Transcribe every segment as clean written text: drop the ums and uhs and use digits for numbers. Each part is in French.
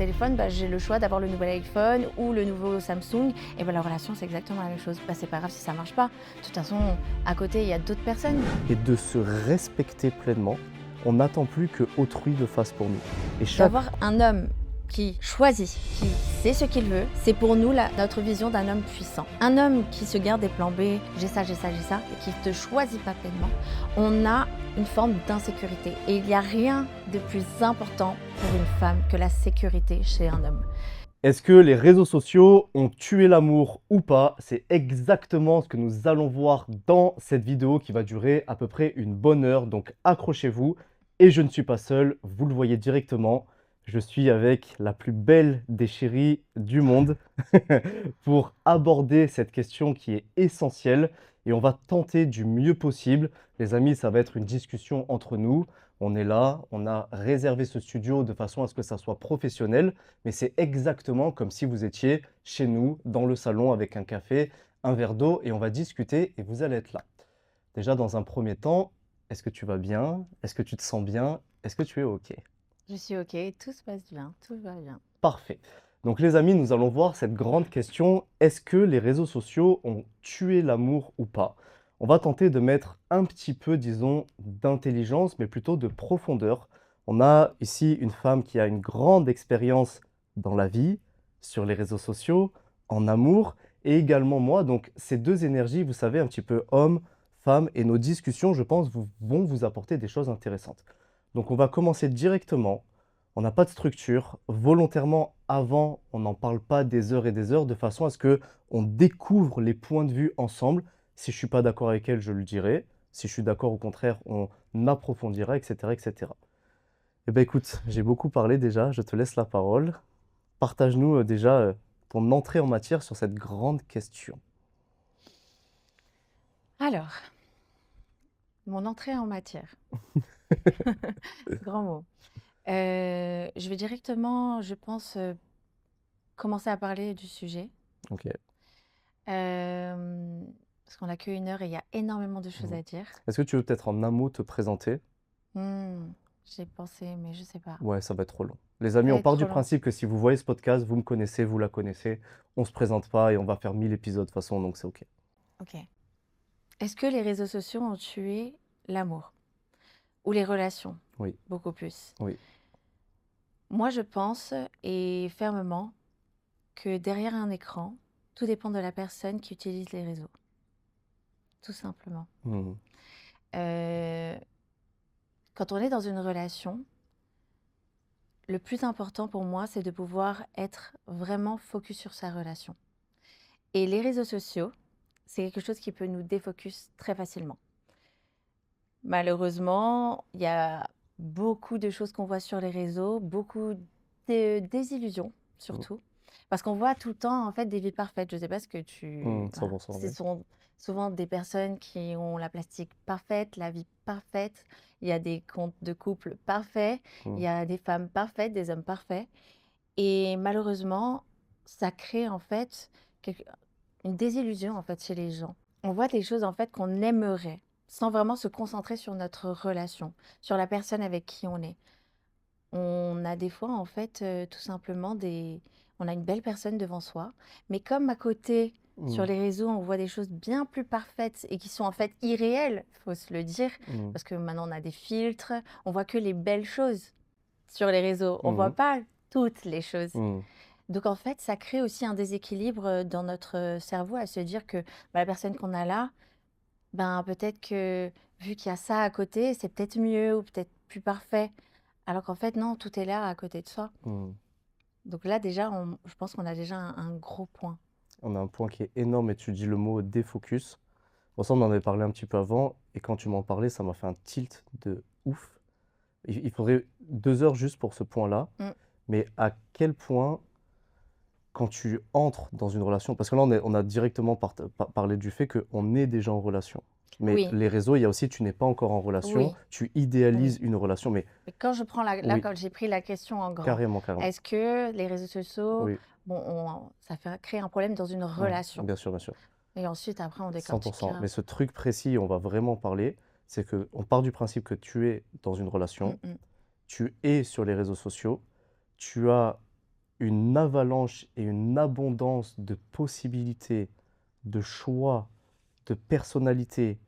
téléphone, j'ai le choix d'avoir le nouvel iPhone ou le nouveau Samsung. Et la relation, c'est exactement la même chose. C'est pas grave si ça marche pas. De toute façon, à côté, il y a d'autres personnes. Et de se respecter pleinement, on n'attend plus que autrui le fasse pour nous. Et D'avoir un homme qui choisit, qui sait ce qu'il veut, c'est pour nous notre vision d'un homme puissant. Un homme qui se garde des plans B, j'ai ça, et qui ne te choisit pas pleinement, on a une forme d'insécurité. Et il n'y a rien de plus important pour une femme que la sécurité chez un homme. Est-ce que les réseaux sociaux ont tué l'amour ou pas? C'est exactement ce que nous allons voir dans cette vidéo qui va durer à peu près une bonne heure, donc accrochez-vous. Et je ne suis pas seul, vous le voyez directement, je suis avec la plus belle des chéries du monde pour aborder cette question qui est essentielle et on va tenter du mieux possible. Les amis, ça va être une discussion entre nous. On est là, on a réservé ce studio de façon à ce que ça soit professionnel, mais c'est exactement comme si vous étiez chez nous, dans le salon, avec un café, un verre d'eau, et on va discuter et vous allez être là. Déjà, dans un premier temps, est-ce que tu vas bien? Est-ce que tu te sens bien? Est-ce que tu es OK? Je suis OK, tout se passe bien, tout va bien. Parfait. Donc les amis, nous allons voir cette grande question, est-ce que les réseaux sociaux ont tué l'amour ou pas? On va tenter de mettre un petit peu, disons, d'intelligence, mais plutôt de profondeur. On a ici une femme qui a une grande expérience dans la vie, sur les réseaux sociaux, en amour, et également moi. Donc ces deux énergies, vous savez, un petit peu homme, femme, et nos discussions, je pense, vont vous apporter des choses intéressantes. Donc on va commencer directement. On n'a pas de structure. Volontairement, avant, on n'en parle pas des heures et des heures, de façon à ce que on découvre les points de vue ensemble. Si je suis pas d'accord avec elle, je le dirai. Si je suis d'accord, au contraire, on approfondira, etc., etc. Eh bien, écoute, j'ai beaucoup parlé déjà. Je te laisse la parole. Partage-nous déjà ton entrée en matière sur cette grande question. Alors, mon entrée en matière. Grand mot. Je vais directement, je pense, commencer à parler du sujet. Ok. Parce qu'on n'a qu'une heure et il y a énormément de choses à dire. Est-ce que tu veux peut-être en un mot te présenter? J'ai pensé, mais je sais pas. Ouais, ça va être trop long. Les Ça amis, va on être part trop du long. principe que si vous voyez ce podcast, vous me connaissez, vous la connaissez. On se présente pas et on va faire 1000 épisodes de toute façon, donc c'est OK. Ok. Est-ce que les réseaux sociaux ont tué l'amour ou les relations? Oui, Beaucoup plus. oui. Moi, je pense, et fermement, que derrière un écran, tout dépend de la personne qui utilise les réseaux. Tout simplement. Mhm. Euh, Quand on est dans une relation, le plus important pour moi, c'est de pouvoir être vraiment focus sur sa relation. Et les réseaux sociaux, c'est quelque chose qui peut nous défocus très facilement. Malheureusement, il y a beaucoup de choses qu'on voit sur les réseaux, beaucoup de désillusions surtout. Parce qu'on voit tout le temps en fait des vies parfaites. Je ne sais pas ce que tu... Voilà. 100%, Ce oui. sont souvent des personnes qui ont la plastique parfaite, la vie parfaite. Il y a des comptes de couple parfaits, il y a des femmes parfaites, des hommes parfaits. Et malheureusement, ça crée en fait une désillusion en fait chez les gens. On voit des choses en fait qu'on aimerait, sans vraiment se concentrer sur notre relation, sur la personne avec qui on est. On a des fois en fait tout simplement on a une belle personne devant soi, mais comme à côté sur les réseaux on voit des choses bien plus parfaites et qui sont en fait irréelles, faut se le dire, parce que maintenant on a des filtres, on voit que les belles choses sur les réseaux, on voit pas toutes les choses. Donc en fait, ça crée aussi un déséquilibre dans notre cerveau à se dire que la personne qu'on a là, peut-être que vu qu'il y a ça à côté, c'est peut-être mieux ou peut-être plus parfait. Alors qu'en fait, non, tout est là à côté de soi. Donc là, déjà, je pense qu'on a déjà un gros point. On a un point qui est énorme et tu dis le mot défocus. Bon, ça, on en avait parlé un petit peu avant et quand tu m'en parlais, ça m'a fait un tilt de ouf. Il faudrait 2 heures juste pour ce point-là. Mais à quel point, quand tu entres dans une relation, parce que là, on a directement parlé du fait qu'on est déjà en relation. Mais Oui. les réseaux, il y a aussi, tu n'es pas encore en relation, Oui. tu idéalises une relation. Mais Et quand je prends Oui. quand j'ai pris la question en grand, carrément. est-ce que les réseaux sociaux, Oui, ça fait créer un problème dans une relation? bien sûr. Et ensuite, après, on 100%. décortiquera. Mais ce truc précis, on va vraiment parler, c'est qu'on part du principe que tu es dans une relation, tu es sur les réseaux sociaux, tu as une avalanche et une abondance de possibilités, de choix, de personnalités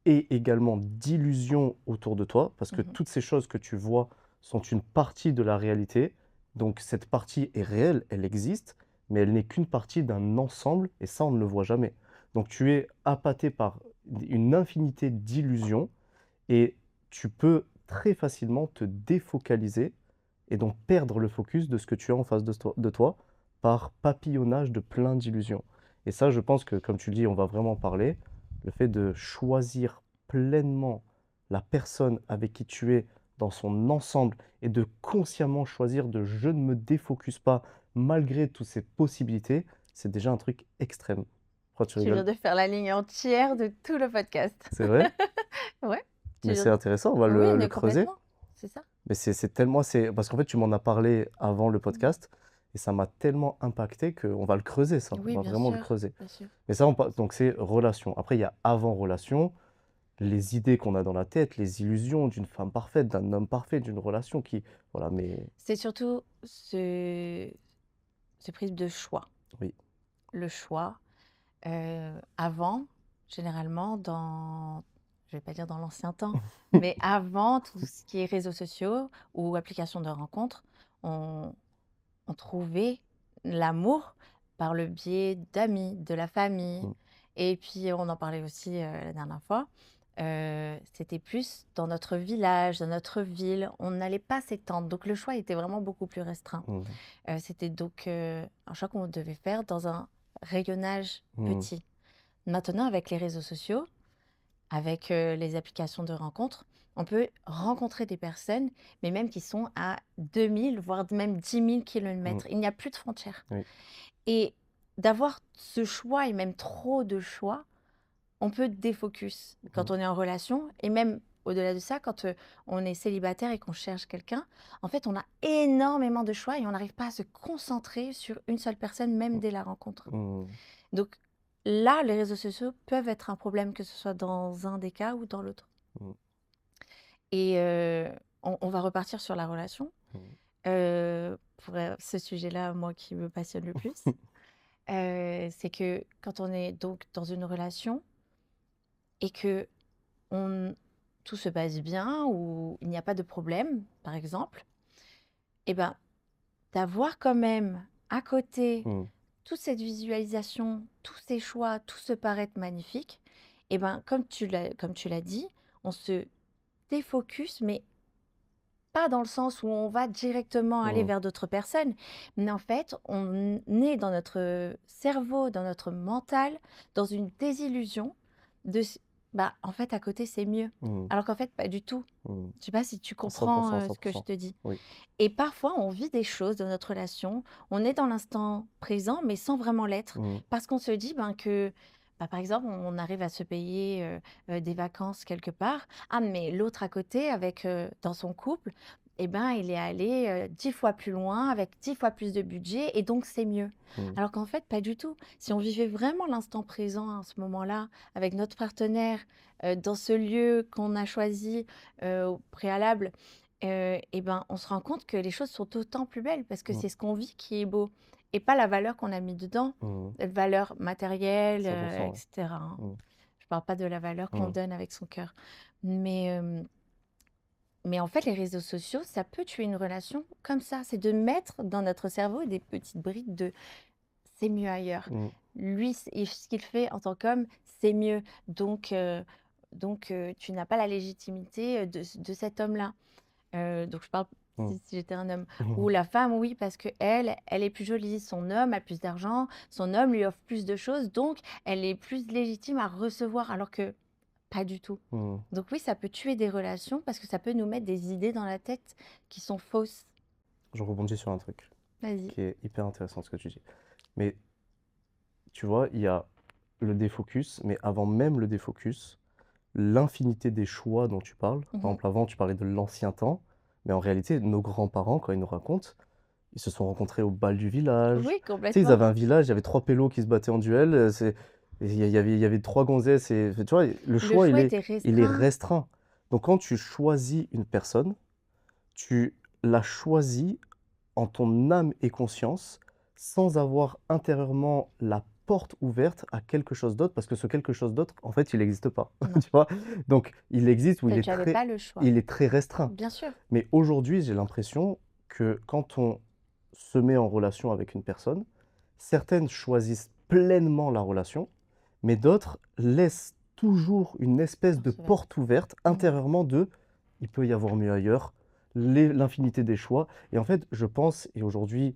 et également d'illusions autour de toi, parce que Mmh. toutes ces choses que tu vois sont une partie de la réalité. Donc cette partie est réelle, elle existe, mais elle n'est qu'une partie d'un ensemble, et ça, on ne le voit jamais. Donc tu es appâté par une infinité d'illusions, et tu peux très facilement te défocaliser et donc perdre le focus de ce que tu as en face de toi par papillonnage de plein d'illusions. Et ça, je pense que, comme tu le dis, on va vraiment parler, le fait de choisir pleinement la personne avec qui tu es dans son ensemble et de consciemment choisir de je ne me défocus pas malgré toutes ces possibilités, c'est déjà un truc extrême. Pourquoi tu Tu viens rigoles? de faire la ligne entière de tout le podcast. C'est vrai? Ouais, tu Mais viens c'est de intéressant, on va oui, le mais creuser. complètement, c'est ça. Mais c'est tellement c'est parce qu'en fait, tu m'en as parlé avant le Mmh. podcast et ça m'a tellement impacté qu'on va le creuser ça, on Oui, va bien vraiment le sûr, creuser. bien sûr. Mais ça, on pa donc c'est relation. Après, il y a avant relation, les idées qu'on a dans la tête, les illusions d'une femme parfaite, d'un homme parfait, d'une relation qui voilà, mais C'est surtout ce prise de choix. oui. Le choix, avant, généralement dans je vais pas dire dans l'ancien temps, mais avant tout ce qui est réseaux sociaux ou applications de rencontres, on on trouvait l'amour par le biais d'amis, de la famille Mmh, et puis on en parlait aussi, la dernière fois, c'était plus dans notre village, dans notre ville, on n'allait pas s'étendre donc le choix était vraiment beaucoup plus restreint. mmh, C'était donc, un choix qu'on devait faire dans un rayonnage mmh, petit. Maintenant avec les réseaux sociaux, avec, les applications de rencontres, on peut rencontrer des personnes, mais même qui sont à 2000 voire même 10 000 mmh, kilomètres. Il n'y a plus de frontières oui, et d'avoir ce choix et même trop de choix, on peut défocus quand mmh, on est en relation et même au-delà de ça, quand, on est célibataire et qu'on cherche quelqu'un, en fait, on a énormément de choix et on n'arrive pas à se concentrer sur une seule personne, même mmh, dès la rencontre. mmh, Donc là, les réseaux sociaux peuvent être un problème, que ce soit dans un des cas ou dans l'autre. mmh, Et on va repartir sur la relation, mmh, pour, ce sujet-là, moi, qui me passionne le plus. C'est que quand on est donc dans une relation et que on tout se passe bien ou il n'y a pas de problème, par exemple, et ben, d'avoir quand même à côté mmh, toute cette visualisation, tous ces choix, tout se paraît magnifique, et ben, comme tu l'as dit, on se défocus, mais pas dans le sens où on va directement aller mmh, vers d'autres personnes, mais en fait, on est dans notre cerveau, dans notre mental, dans une désillusion de bah, en fait, à côté, c'est mieux. mmh, Alors qu'en fait, pas du tout. mmh. Je sais pas si tu À 100 comprends, ce que je 100. te dis? Oui. Et parfois, on vit des choses dans notre relation, on est dans l'instant présent, mais sans vraiment l'être. Mmh, Parce qu'on se dit ben, que, bah, par exemple, on arrive à se payer des vacances quelque part. Ah, mais l'autre à côté, avec, dans son couple, eh ben, il est allé 10 fois plus loin, avec 10 fois plus de budget, et donc c'est mieux. mmh, Alors qu'en fait, pas du tout. Si on vivait vraiment l'instant présent à ce moment-là, avec notre partenaire, dans ce lieu qu'on a choisi au préalable, et ben, on se rend compte que les choses sont autant plus belles parce que mmh, c'est ce qu'on vit qui est beau et pas la valeur qu'on a mis dedans, mmh. valeur matérielle, 100 et ouais. cetera, hein. Mmh, Je parle pas de la valeur qu'on mmh, donne avec son cœur. Mais, mais en fait, les réseaux sociaux, ça peut tuer une relation comme ça. C'est de mettre dans notre cerveau des petites brides de: «C'est mieux ailleurs». mmh, Lui, ce qu'il fait en tant qu'homme, c'est mieux. Donc, tu n'as pas la légitimité, de cet homme-là. Donc je parle mmh. si j'étais un homme. Mmh Ou la femme, oui, parce qu'elle, elle est plus jolie. Son homme a plus d'argent, son homme lui offre plus de choses, donc elle est plus légitime à recevoir, alors que pas du tout. mh. Donc oui, ça peut tuer des relations parce que ça peut nous mettre des idées dans la tête qui sont fausses. Je rebondis sur un truc Vas-y. qui est hyper intéressant ce que tu dis. Mais tu vois, il y a le défocus, mais avant même le défocus, l'infinité des choix dont tu parles. Par Mmh. exemple, avant, tu parlais de l'ancien temps, mais en réalité, nos grands-parents, quand ils nous racontent, ils se sont rencontrés au bal du village. Oui, Tu sais, ils complètement. avaient un village, il y avait 3 pélos qui se battaient en duel, il y avait 3 gonzesses et tu vois? Le Le choix, choix était il est restreint. restreint. Donc quand tu choisis une personne, tu la choisis en ton âme et conscience, sans avoir intérieurement la porte ouverte à quelque chose d'autre, parce que ce quelque chose d'autre, en fait, il n'existe pas, Non, tu vois? Donc il existe ou tu avais pas le choix. il est très restreint. Bien sûr. Mais aujourd'hui, j'ai l'impression que quand on se met en relation avec une personne, certaines choisissent pleinement la relation, mais d'autres laissent toujours une espèce de Porte ouverte. porte ouverte Mmh. intérieurement de il peut y avoir mieux ailleurs, l'infinité des choix. Et en fait, je pense, et aujourd'hui,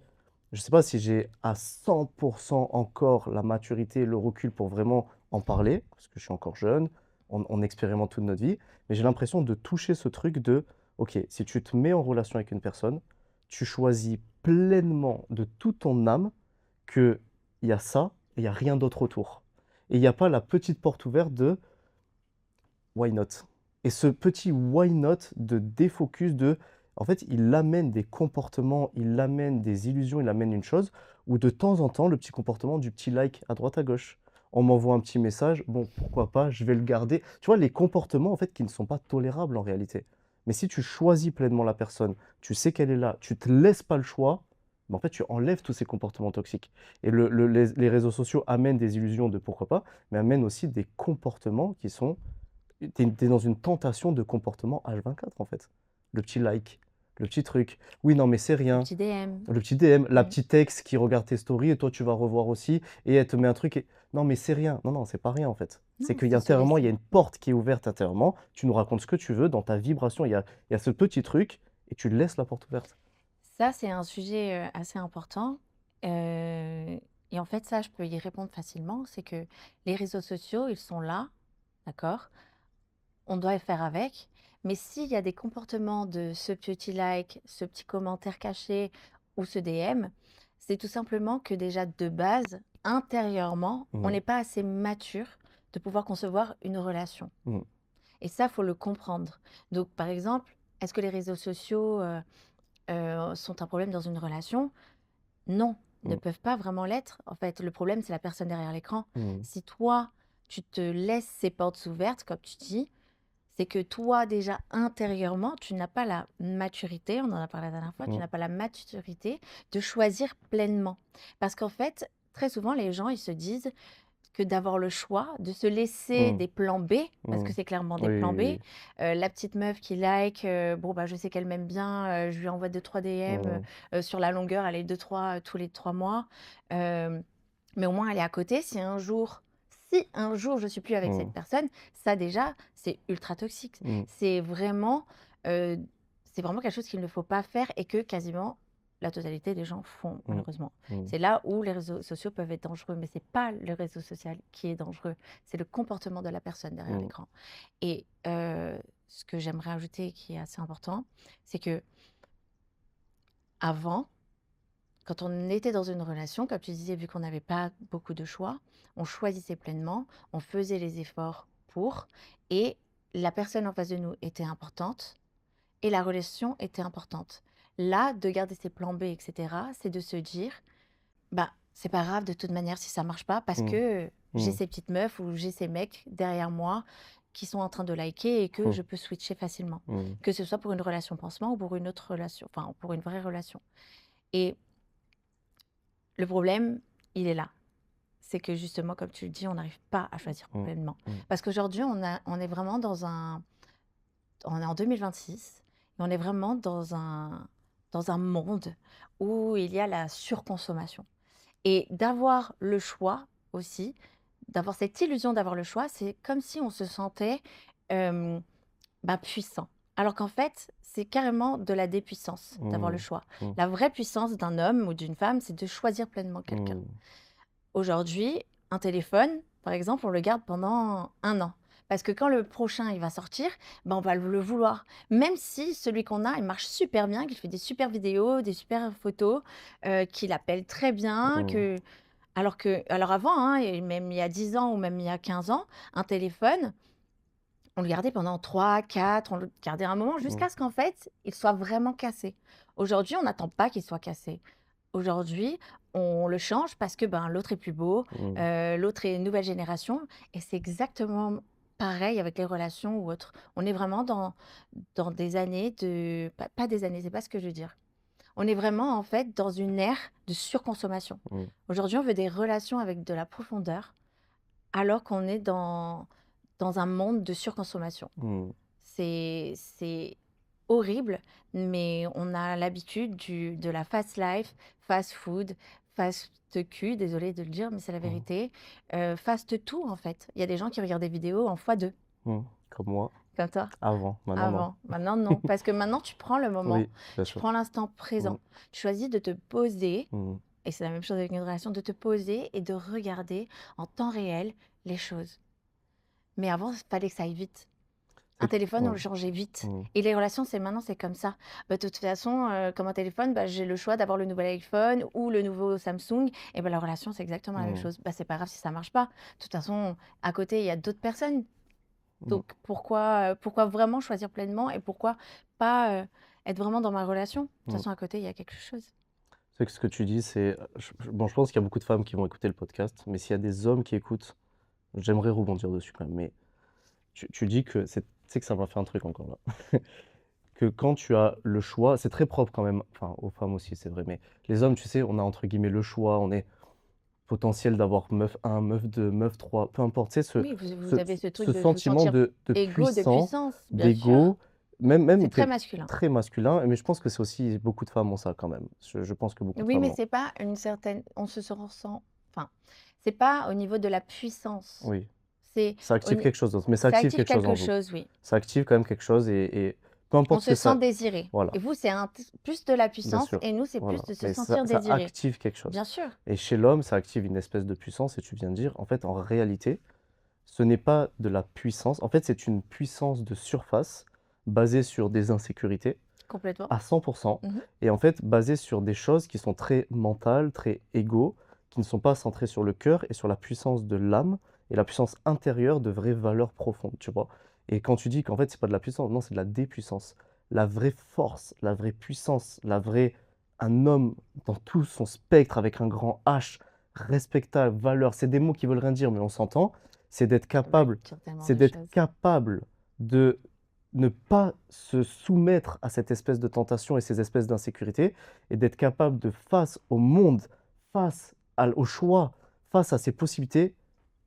je ne sais pas si j'ai à 100% encore la maturité, le recul pour vraiment en parler, parce que je suis encore jeune, on expérimente toute notre vie, mais j'ai l'impression de toucher ce truc de, ok, si tu te mets en relation avec une personne, tu choisis pleinement de toute ton âme qu'il y a ça et il n'y a rien d'autre autour. Et il n'y a pas la petite porte ouverte de why not? Et ce petit why not de défocus de, en fait, il amène des comportements, il amène des illusions, il amène une chose où de temps en temps, le petit comportement du petit like à droite à gauche. On m'envoie un petit message, bon, pourquoi pas, je vais le garder. Tu vois, les comportements, en fait, qui ne sont pas tolérables en réalité. Mais si tu choisis pleinement la personne, tu sais qu'elle est là, tu te laisses pas le choix, ben, en fait, tu enlèves tous ces comportements toxiques. Et les réseaux sociaux amènent des illusions de pourquoi pas, mais amènent aussi des comportements qui sont tu es dans une tentation de comportement H24 en fait. Le petit like, le petit truc. Oui, non, mais c'est Le rien. petit DM. Le petit DM, la Mmh. petite ex qui regarde tes stories et toi tu vas revoir aussi et elle te met un truc et non, mais c'est rien. Non, non, c'est pas rien en fait. C'est Non, qu'il y a c'est se intérieurement, il y a laisser. une porte qui est ouverte intérieurement. Tu nous racontes ce que tu veux dans ta vibration. Il y a ce petit truc et tu laisses la porte ouverte. Ça, c'est un sujet, assez important, et en fait, ça, je peux y répondre facilement. C'est que les réseaux sociaux, ils sont là, d'accord? On doit faire avec, mais s'il y a des comportements de ce petit like, ce petit commentaire caché ou ce DM, c'est tout simplement que déjà de base, intérieurement, on Mmh. n'est pas assez mature de pouvoir concevoir une relation. Mmh. Et ça, faut le comprendre. Donc, par exemple, est-ce que les réseaux sociaux sont un problème dans une relation? Non, ne Mmh. peuvent pas vraiment l'être. En fait, le problème, c'est la personne derrière l'écran. Mmh. Si toi, tu te laisses ces portes ouvertes, comme tu dis, c'est que toi, déjà, intérieurement, tu n'as pas la maturité, on en a parlé la dernière fois, tu Mmh. n'as pas la maturité de choisir pleinement. Parce qu'en fait, très souvent, les gens, ils se disent que d'avoir le choix, de se laisser Mmh. des plans B, parce que Mmh. c'est clairement des Oui, plans oui, B. oui. La petite meuf qui like, bon, bah, je sais qu'elle m'aime bien, je lui envoie 2-3 DM, Mmh. sur la longueur, allez, 2-3 tous les 3 mois. Hem, mais au moins elle est à côté. Si un jour je suis plus avec cette Mmh. personne, ça déjà, c'est ultra toxique. Mmh. C'est vraiment, heu, c'est vraiment quelque chose qu'il ne faut pas faire et que quasiment la totalité des gens font Mmh. malheureusement. Mmh. C'est là où les réseaux sociaux peuvent être dangereux, mais c'est pas le réseau social qui est dangereux, c'est le comportement de la personne derrière Mmh. l'écran. Et ce que j'aimerais ajouter qui est assez important, c'est que avant, quand on était dans une relation, comme tu disais, vu qu'on n'avait pas beaucoup de choix, on choisissait pleinement, on faisait les efforts pour, et la personne en face de nous était importante et la relation était importante. Là, de garder ses plans B, et cetera, c'est de se dire: «Bah, c'est pas grave de toute manière si ça marche pas parce Mmh. que j'ai Mmh. ces petites meufs ou j'ai ces mecs derrière moi qui sont en train de liker et que Mmh. je peux switcher facilement». Mmh. Que ce soit pour une relation pansement ou pour une autre relation, enfin pour une vraie relation. Et le problème, il est là. C'est que justement, comme tu le dis, on n'arrive pas à choisir Mmh. pleinement. Mmh. Parce qu'aujourd'hui, on est vraiment on est en 2026 et on est vraiment dans un monde où il y a la surconsommation. Et d'avoir le choix aussi, d'avoir cette illusion d'avoir le choix, c'est comme si on se sentait, hem, bah, puissant. Alors qu'en fait, c'est carrément de la dépuissance d'avoir le Mmh. choix. Mmh. La vraie puissance d'un homme ou d'une femme, c'est de choisir pleinement quelqu'un. Mmh. Aujourd'hui, un téléphone, par exemple, on le garde pendant 1 an. Parce que quand le prochain, il va sortir, ben, on va le vouloir. Même si celui qu'on a, il marche super bien, qu'il fait des super vidéos, des super photos, qu'il appelle très bien, Mmh. alors avant, hein, et même il y a 10 ans ou même il y a 15 ans, un téléphone, on le gardait pendant 3, 4, on le gardait un moment Mmh. jusqu'à ce qu'en fait, il soit vraiment cassé. Aujourd'hui, on n'attend pas qu'il soit cassé. Aujourd'hui, on le change parce que, ben, l'autre est plus beau, Mmh. l'autre est une nouvelle génération et c'est exactement pareil avec les relations ou autres. On est vraiment dans des années de pas des années, c'est pas ce que je veux dire. On est vraiment, en fait, dans une ère de surconsommation. Mmh. Aujourd'hui, on veut des relations avec de la profondeur, alors qu'on est dans un monde de surconsommation. Mmh. C'est horrible, mais on a l'habitude de la fast life, fast food, fast cul, désolée de le dire, mais c'est la Mmh. vérité. Fast tout, en fait. Il y a des gens qui regardent des vidéos en x2, Mmh. Comme moi, comme toi. avant, maintenant non. Avant. Maintenant, non. Parce que maintenant, tu prends le moment, Oui, bien tu sûr. prends l'instant Mmh. présent. Tu choisis de te poser, Mmh. et c'est la même chose avec une relation, de te poser et de regarder en temps réel les choses. Mais avant, il fallait que ça aille vite. Un C'est q téléphone, on ouais. le changeait vite. Mmh. Et les relations, c'est maintenant, c'est comme ça. Bah, de toute façon, comme un téléphone, bah, j'ai le choix d'avoir le nouvel iPhone ou le nouveau Samsung. Et ben la relation, c'est exactement la même Mmh. chose. Bah, c'est pas grave si ça marche pas. De toute façon, à côté, il y a d'autres personnes. Mmh. Donc pourquoi vraiment choisir pleinement et pourquoi pas, être vraiment dans ma relation? De toute Mmh. façon, à côté, il y a quelque chose. C'est que ce que tu dis, c'est, bon, je pense qu'il y a beaucoup de femmes qui vont écouter le podcast, mais s'il y a des hommes qui écoutent, j'aimerais rebondir dessus quand même. Mais tu dis que c'est tu sais que ça m'a fait un truc encore là. Que quand tu as le choix, c'est très propre quand même, enfin aux femmes aussi, c'est vrai, mais les hommes, tu sais, on a entre guillemets «le choix», on est potentiel d'avoir meuf 1, meuf 2, meuf 3, peu importe, tu sais, Oui, vous avez ce truc ce de vous sentiment sentir de égaux de puissant, puissance, bien sûr. d'ego, même C'est très quel masculin. très masculin, mais je pense que c'est aussi beaucoup de femmes ont ça quand même. Je pense que beaucoup de Oui, femmes mais l'ont. c'est pas une certaine on se ressent enfin, c'est pas au niveau de la puissance. Oui, C'est ça au active ni quelque chose d'autre, mais ça Ça active active quelque chose quelque en vous. chose, oui. Ça active quand même quelque chose et peu On importe ce se que sent ça désiré voilà, et vous, c'est plus de la bien puissance sûr, et nous, c'est plus voilà, de se mais ça sentir ça désiré. active quelque chose Bien sûr. et chez l'homme, ça active une espèce de puissance et tu viens de dire, en fait, en réalité, ce n'est pas de la puissance, en fait, c'est une puissance de surface basée sur des insécurités Complètement. à 100 Mmh. et en fait, basée sur des choses qui sont très mentales, très égaux, qui ne sont pas centrées sur le cœur et sur la puissance de l'âme et la puissance intérieure de vraies valeurs profondes, tu vois? Et quand tu dis qu'en fait, c'est pas de la puissance, non, c'est de la dépuissance. La vraie force, la vraie puissance, la vraie un homme dans tout son spectre avec un grand H, respectable, valeur, c'est des mots qui veulent rien dire, mais on s'entend. C'est d'être Ça veut capable dire tellement c'est de d'être choses. capable de ne pas se soumettre à cette espèce de tentation et ces espèces d'insécurité et d'être capable de face au monde, face au choix, face à ces possibilités,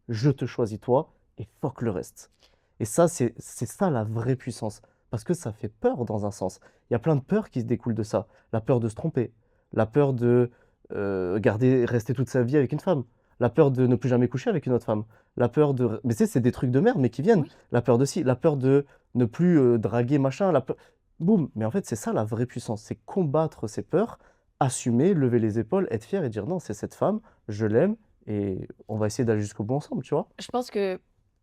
je te choisis toi et fuck le reste. Et ça, c'est ça la vraie puissance. Parce que ça fait peur dans un sens. Il y a plein de peurs qui se découlent de ça. La peur de se tromper, la peur de rester toute sa vie avec une femme, la peur de ne plus jamais coucher avec une autre femme, la peur de... Mais tu sais, c'est des trucs de merde, mais qui viennent. Oui. La peur de ci, la peur de ne plus draguer, machin, la peur... Boum. Mais en fait, c'est ça la vraie puissance. C'est combattre ces peurs, assumer, lever les épaules, être fier et dire non, c'est cette femme, je l'aime, et on va essayer d'aller jusqu'au bout ensemble, tu vois? Je pense que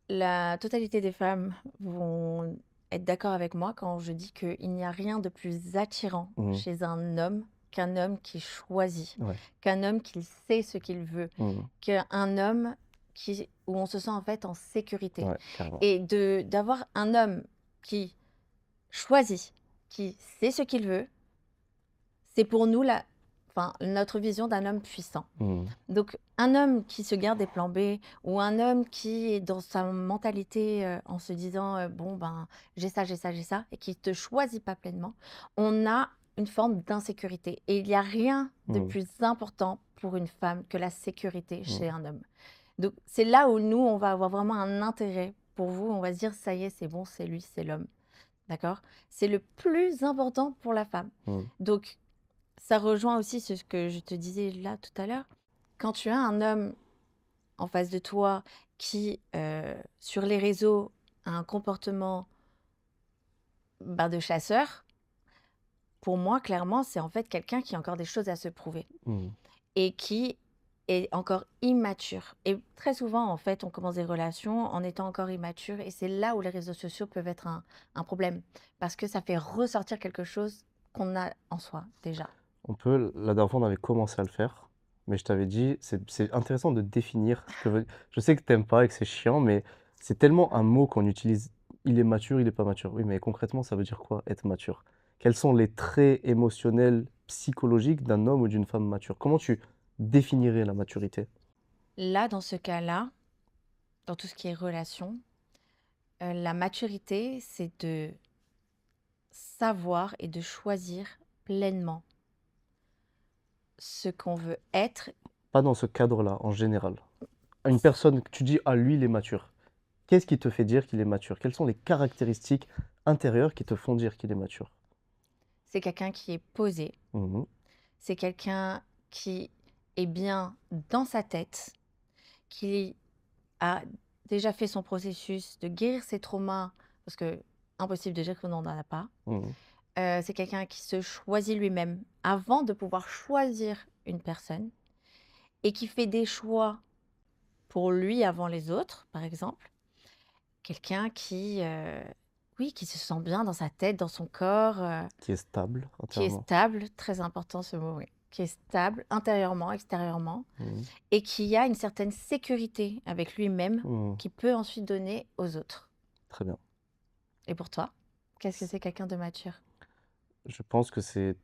la totalité des femmes vont être d'accord avec moi quand je dis qu'il n'y a rien de plus attirant Mmh. chez un homme qu'un homme qui choisit, Ouais. qu'un homme qui sait ce qu'il veut, Mmh. qu'un homme où on se sent en fait en sécurité. Ouais, carrément. Et d'avoir un homme qui choisit, qui sait ce qu'il veut, c'est pour nous notre vision d'un homme puissant. Mmh. Donc, un homme qui se garde des plans B ou un homme qui est dans sa mentalité en se disant bon, ben, j'ai ça, j'ai ça, j'ai ça, et qui ne te choisit pas pleinement, on a une forme d'insécurité. Et il n'y a rien de Mmh. plus important pour une femme que la sécurité Mmh. chez un homme. Donc, c'est là où nous, on va avoir vraiment un intérêt pour vous. On va se dire, ça y est, c'est bon, c'est lui, c'est l'homme. D'accord? C'est le plus important pour la femme. Mmh. Donc, ça rejoint aussi ce que je te disais là tout à l'heure. Quand tu as un homme en face de toi qui, sur les réseaux, a un comportement de chasseur, pour moi, clairement, c'est en fait quelqu'un qui a encore des choses à se prouver Mmh. et qui est encore immature. Et très souvent, en fait, on commence des relations en étant encore immature et c'est là où les réseaux sociaux peuvent être un problème parce que ça fait ressortir quelque chose qu'on a en soi déjà. On peut la dernière fois, on avait commencé à le faire, mais je t'avais dit, c'est intéressant de définir ce que veut je sais que t'aimes pas et que c'est chiant, mais c'est tellement un mot qu'on utilise. Il est mature, il est pas mature. Oui, mais concrètement, ça veut dire quoi, être mature? Quels sont les traits émotionnels, psychologiques d'un homme ou d'une femme mature? Comment tu définirais la maturité? Là, dans ce cas-là, dans tout ce qui est relation, la maturité, c'est de savoir et de choisir pleinement ce qu'on veut être. Pas dans ce cadre-là, en général. Une personne que tu dis: «Ah, lui, il est mature». Qu'est-ce qui te fait dire qu'il est mature? Quelles sont les caractéristiques intérieures qui te font dire qu'il est mature? C'est quelqu'un qui est posé, Mmh. c'est quelqu'un qui est bien dans sa tête, qui a déjà fait son processus de guérir ses traumas, parce que impossible de dire qu'on n'en a pas. Mmh. C'est quelqu'un qui se choisit lui-même avant de pouvoir choisir une personne et qui fait des choix pour lui avant les autres, par exemple. Quelqu'un qui, oui, qui se sent bien dans sa tête, dans son corps, Qui est stable qui est intérieurement. stable, très important ce mot, oui, qui est stable intérieurement, extérieurement Mmh. et qui a une certaine sécurité avec lui-même Mmh. qu'il peut ensuite donner aux autres. Très bien. Et pour toi, qu'est-ce que C c'est quelqu'un de mature? Je pense que c'est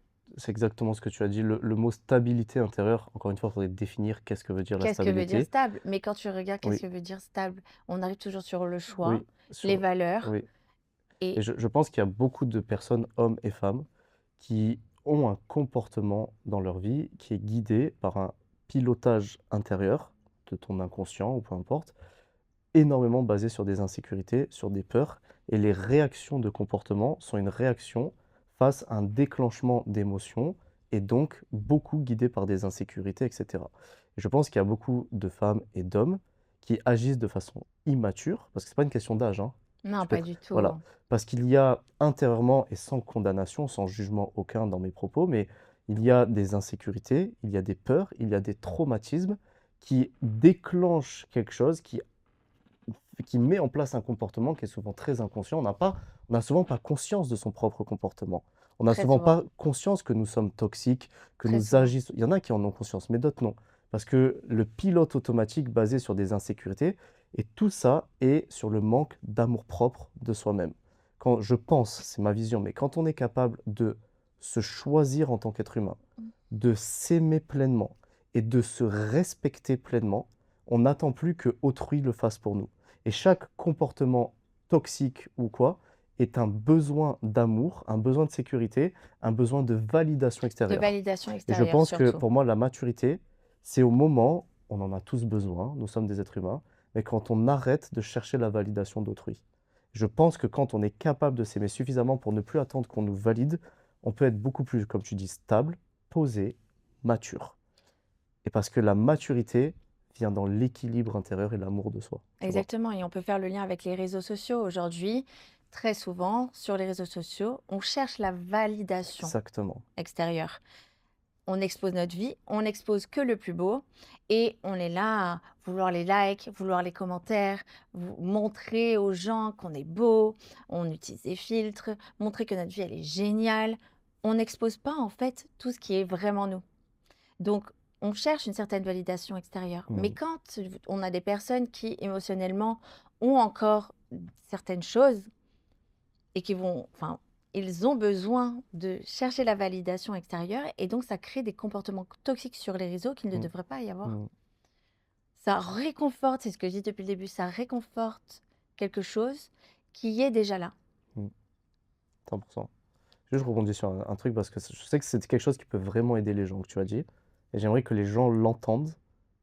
exactement ce que tu as dit. Le mot stabilité intérieure, encore une fois, il faudrait définir qu'est-ce que veut dire la Qu'est-ce que veut dire stabilité. stable? Mais quand tu regardes qu'est-ce Oui, que veut dire stable, on arrive toujours sur le choix, oui, les sur valeurs oui. Et et je pense qu'il y a beaucoup de personnes, hommes et femmes, qui ont un comportement dans leur vie qui est guidé par un pilotage intérieur de ton inconscient ou peu importe, énormément basé sur des insécurités, sur des peurs. Et les réactions de comportement sont une réaction face à un déclenchement d'émotions et donc beaucoup guidées par des insécurités, etc. Et je pense qu'il y a beaucoup de femmes et d'hommes qui agissent de façon immature, parce que c'est pas une question d'âge, hein. non, Tu peux pas être, du voilà, tout. parce qu'il y a intérieurement et sans condamnation, sans jugement aucun dans mes propos, mais il y a des insécurités, il y a des peurs, il y a des traumatismes qui déclenchent quelque chose, qui met en place un comportement qui est souvent très inconscient. On n'a souvent pas conscience de son propre comportement. On n'a Très souvent souvent, pas conscience que nous sommes toxiques, que très nous souvent. agissons. Il y en a qui en ont conscience, mais d'autres non. Parce que le pilote automatique basé sur des insécurités, et tout ça est sur le manque d'amour-propre de soi-même. Quand je pense, c'est ma vision, mais quand on est capable de se choisir en tant qu'être humain, Mmh. de s'aimer pleinement et de se respecter pleinement, on n'attend plus que autrui le fasse pour nous. Et chaque comportement toxique ou quoi est un besoin d'amour, un besoin de sécurité, un besoin de validation De extérieure. validation Et je extérieure pense que surtout. pour moi, la maturité, c'est au moment, on en a tous besoin, nous sommes des êtres humains, mais quand on arrête de chercher la validation d'autrui. Je pense que quand on est capable de s'aimer suffisamment pour ne plus attendre qu'on nous valide, on peut être beaucoup plus, comme tu dis, stable, posé, mature. Et parce que la maturité vient dans l'équilibre intérieur et l'amour de soi, tu vois? Exactement, et on peut faire le lien avec les réseaux sociaux. Aujourd'hui, très souvent, sur les réseaux sociaux, on cherche la validation Exactement. extérieure. On expose notre vie, on expose que le plus beau et on est là à vouloir les likes, vouloir les commentaires, montrer aux gens qu'on est beau, on utilise des filtres, montrer que notre vie elle est géniale. On n'expose pas en fait tout ce qui est vraiment nous. Donc on cherche une certaine validation extérieure. Mais Mmh. quand on a des personnes qui émotionnellement ont encore certaines choses et qui vont, enfin, ils ont besoin de chercher la validation extérieure et donc ça crée des comportements toxiques sur les réseaux qu'il ne Mmh. devrait pas y avoir. Mmh. Ça réconforte, c'est ce que je dis depuis le début, ça réconforte quelque chose qui est déjà là. Mmh. 100. Juste, je rebondis sur un truc parce que je sais que c'est quelque chose qui peut vraiment aider les gens que tu as dit et j'aimerais que les gens l'entendent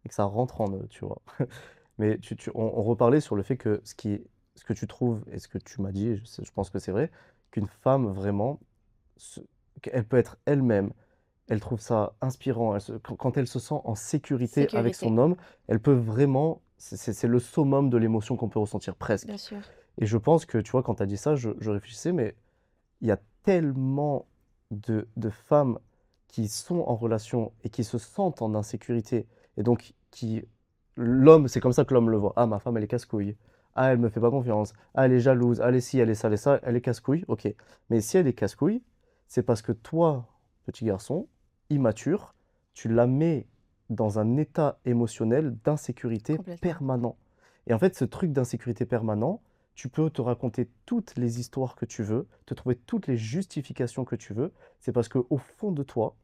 et que ça rentre en eux, tu vois? Mais on reparlait sur le fait que ce que tu trouves et ce que tu m'as dit, je pense que c'est vrai, qu'une femme vraiment se qu'elle peut être elle-même. Elle trouve ça inspirant, quand elle se sent en sécurité avec Sécurité, son homme, elle peut vraiment c'est le summum de l'émotion qu'on peut ressentir bien presque. sûr. Et je pense que, tu vois, quand tu as dit ça, je réfléchissais, mais il y a tellement de femmes qui sont en relation et qui se sentent en insécurité et donc qui l'homme, c'est comme ça que l'homme le voit: «Ah, ma femme, elle est casse-couille. Ah, elle me fait pas confiance. Ah, elle est jalouse. Ah, elle est ci, elle est ça, elle est casse-couille». OK. Mais si elle est casse-couille, c'est parce que toi, petit garçon, immature, tu la mets dans un état émotionnel d'insécurité Complètement. permanent. Et en fait, ce truc d'insécurité permanent, tu peux te raconter toutes les histoires que tu veux, te trouver toutes les justifications que tu veux. C'est parce qu'au fond de toi,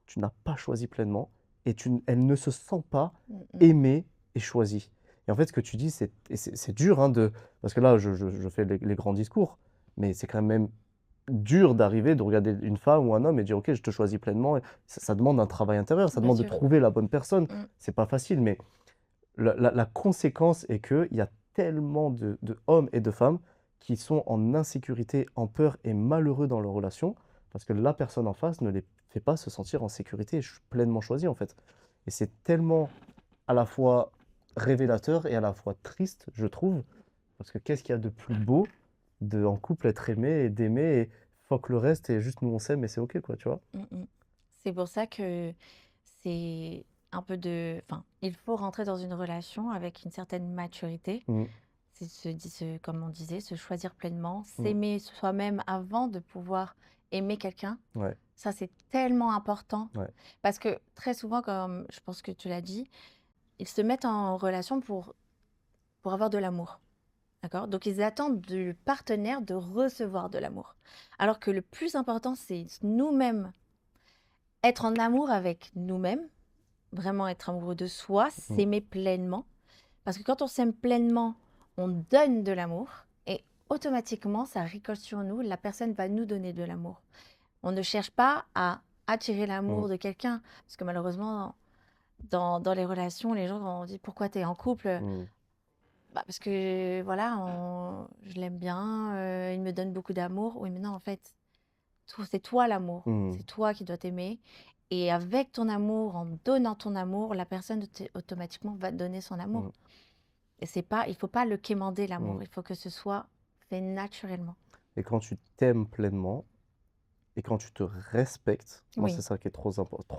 tu n'as pas choisi pleinement et elle ne se sent pas Mm, mm. aimée et choisie. Et en fait, ce que tu dis, c'est dur, hein, parce que là, je fais les grands discours, mais c'est quand même dur d'arriver, de regarder une femme ou un homme et dire: «OK, je te choisis pleinement» et ça demande un travail intérieur, ça Bien demande de sûr. trouver la bonne personne. Mmh. C'est pas facile, mais la conséquence est qu'il y a tellement de hommes et de femmes qui sont en insécurité, en peur et malheureux dans leur relation, parce que la personne en face ne les fait pas se sentir en sécurité. Je suis pleinement choisi, en fait. Et c'est tellement à la fois révélateur et à la fois triste, je trouve, parce que qu'est-ce qu'il y a de plus beau de en couple être aimé et d'aimer et fuck le reste et juste nous on s'aime et c'est OK, quoi, tu vois? Mmh mh. C'est pour ça que c'est un peu de enfin, il faut rentrer dans une relation avec une certaine maturité. Mmh, Comme on disait, se choisir pleinement, mmh, s'aimer soi-même avant de pouvoir aimer quelqu'un. ouais, Ça, c'est tellement important ouais, parce que très souvent, comme je pense que tu l'as dit, ils se mettent en relation pour avoir de l'amour. D'accord? Donc ils attendent du partenaire de recevoir de l'amour. Alors que le plus important, c'est nous-mêmes, être en amour avec nous-mêmes, vraiment être amoureux de soi, mmh, s'aimer pleinement. Parce que quand on s'aime pleinement, on donne de l'amour et automatiquement, ça récolte sur nous. La personne va nous donner de l'amour. On ne cherche pas à attirer mmh, l'amour de quelqu'un. Parce que malheureusement, dans les relations, les gens vont dire pourquoi tu es en couple? mmh, Bah, parce que voilà, je l'aime bien, il me donne beaucoup d'amour. Oui, mais non, en fait, c'est toi l'amour. mmh, C'est toi qui dois t'aimer. Et avec ton amour, en donnant ton amour, la personne automatiquement va te donner son amour. mmh, Et c'est pas, il faut pas le quémander mmh. l'amour. Il faut que ce soit fait naturellement. Et quand tu t'aimes pleinement et quand tu te respectes, moi c'est Oui. ça qui est trop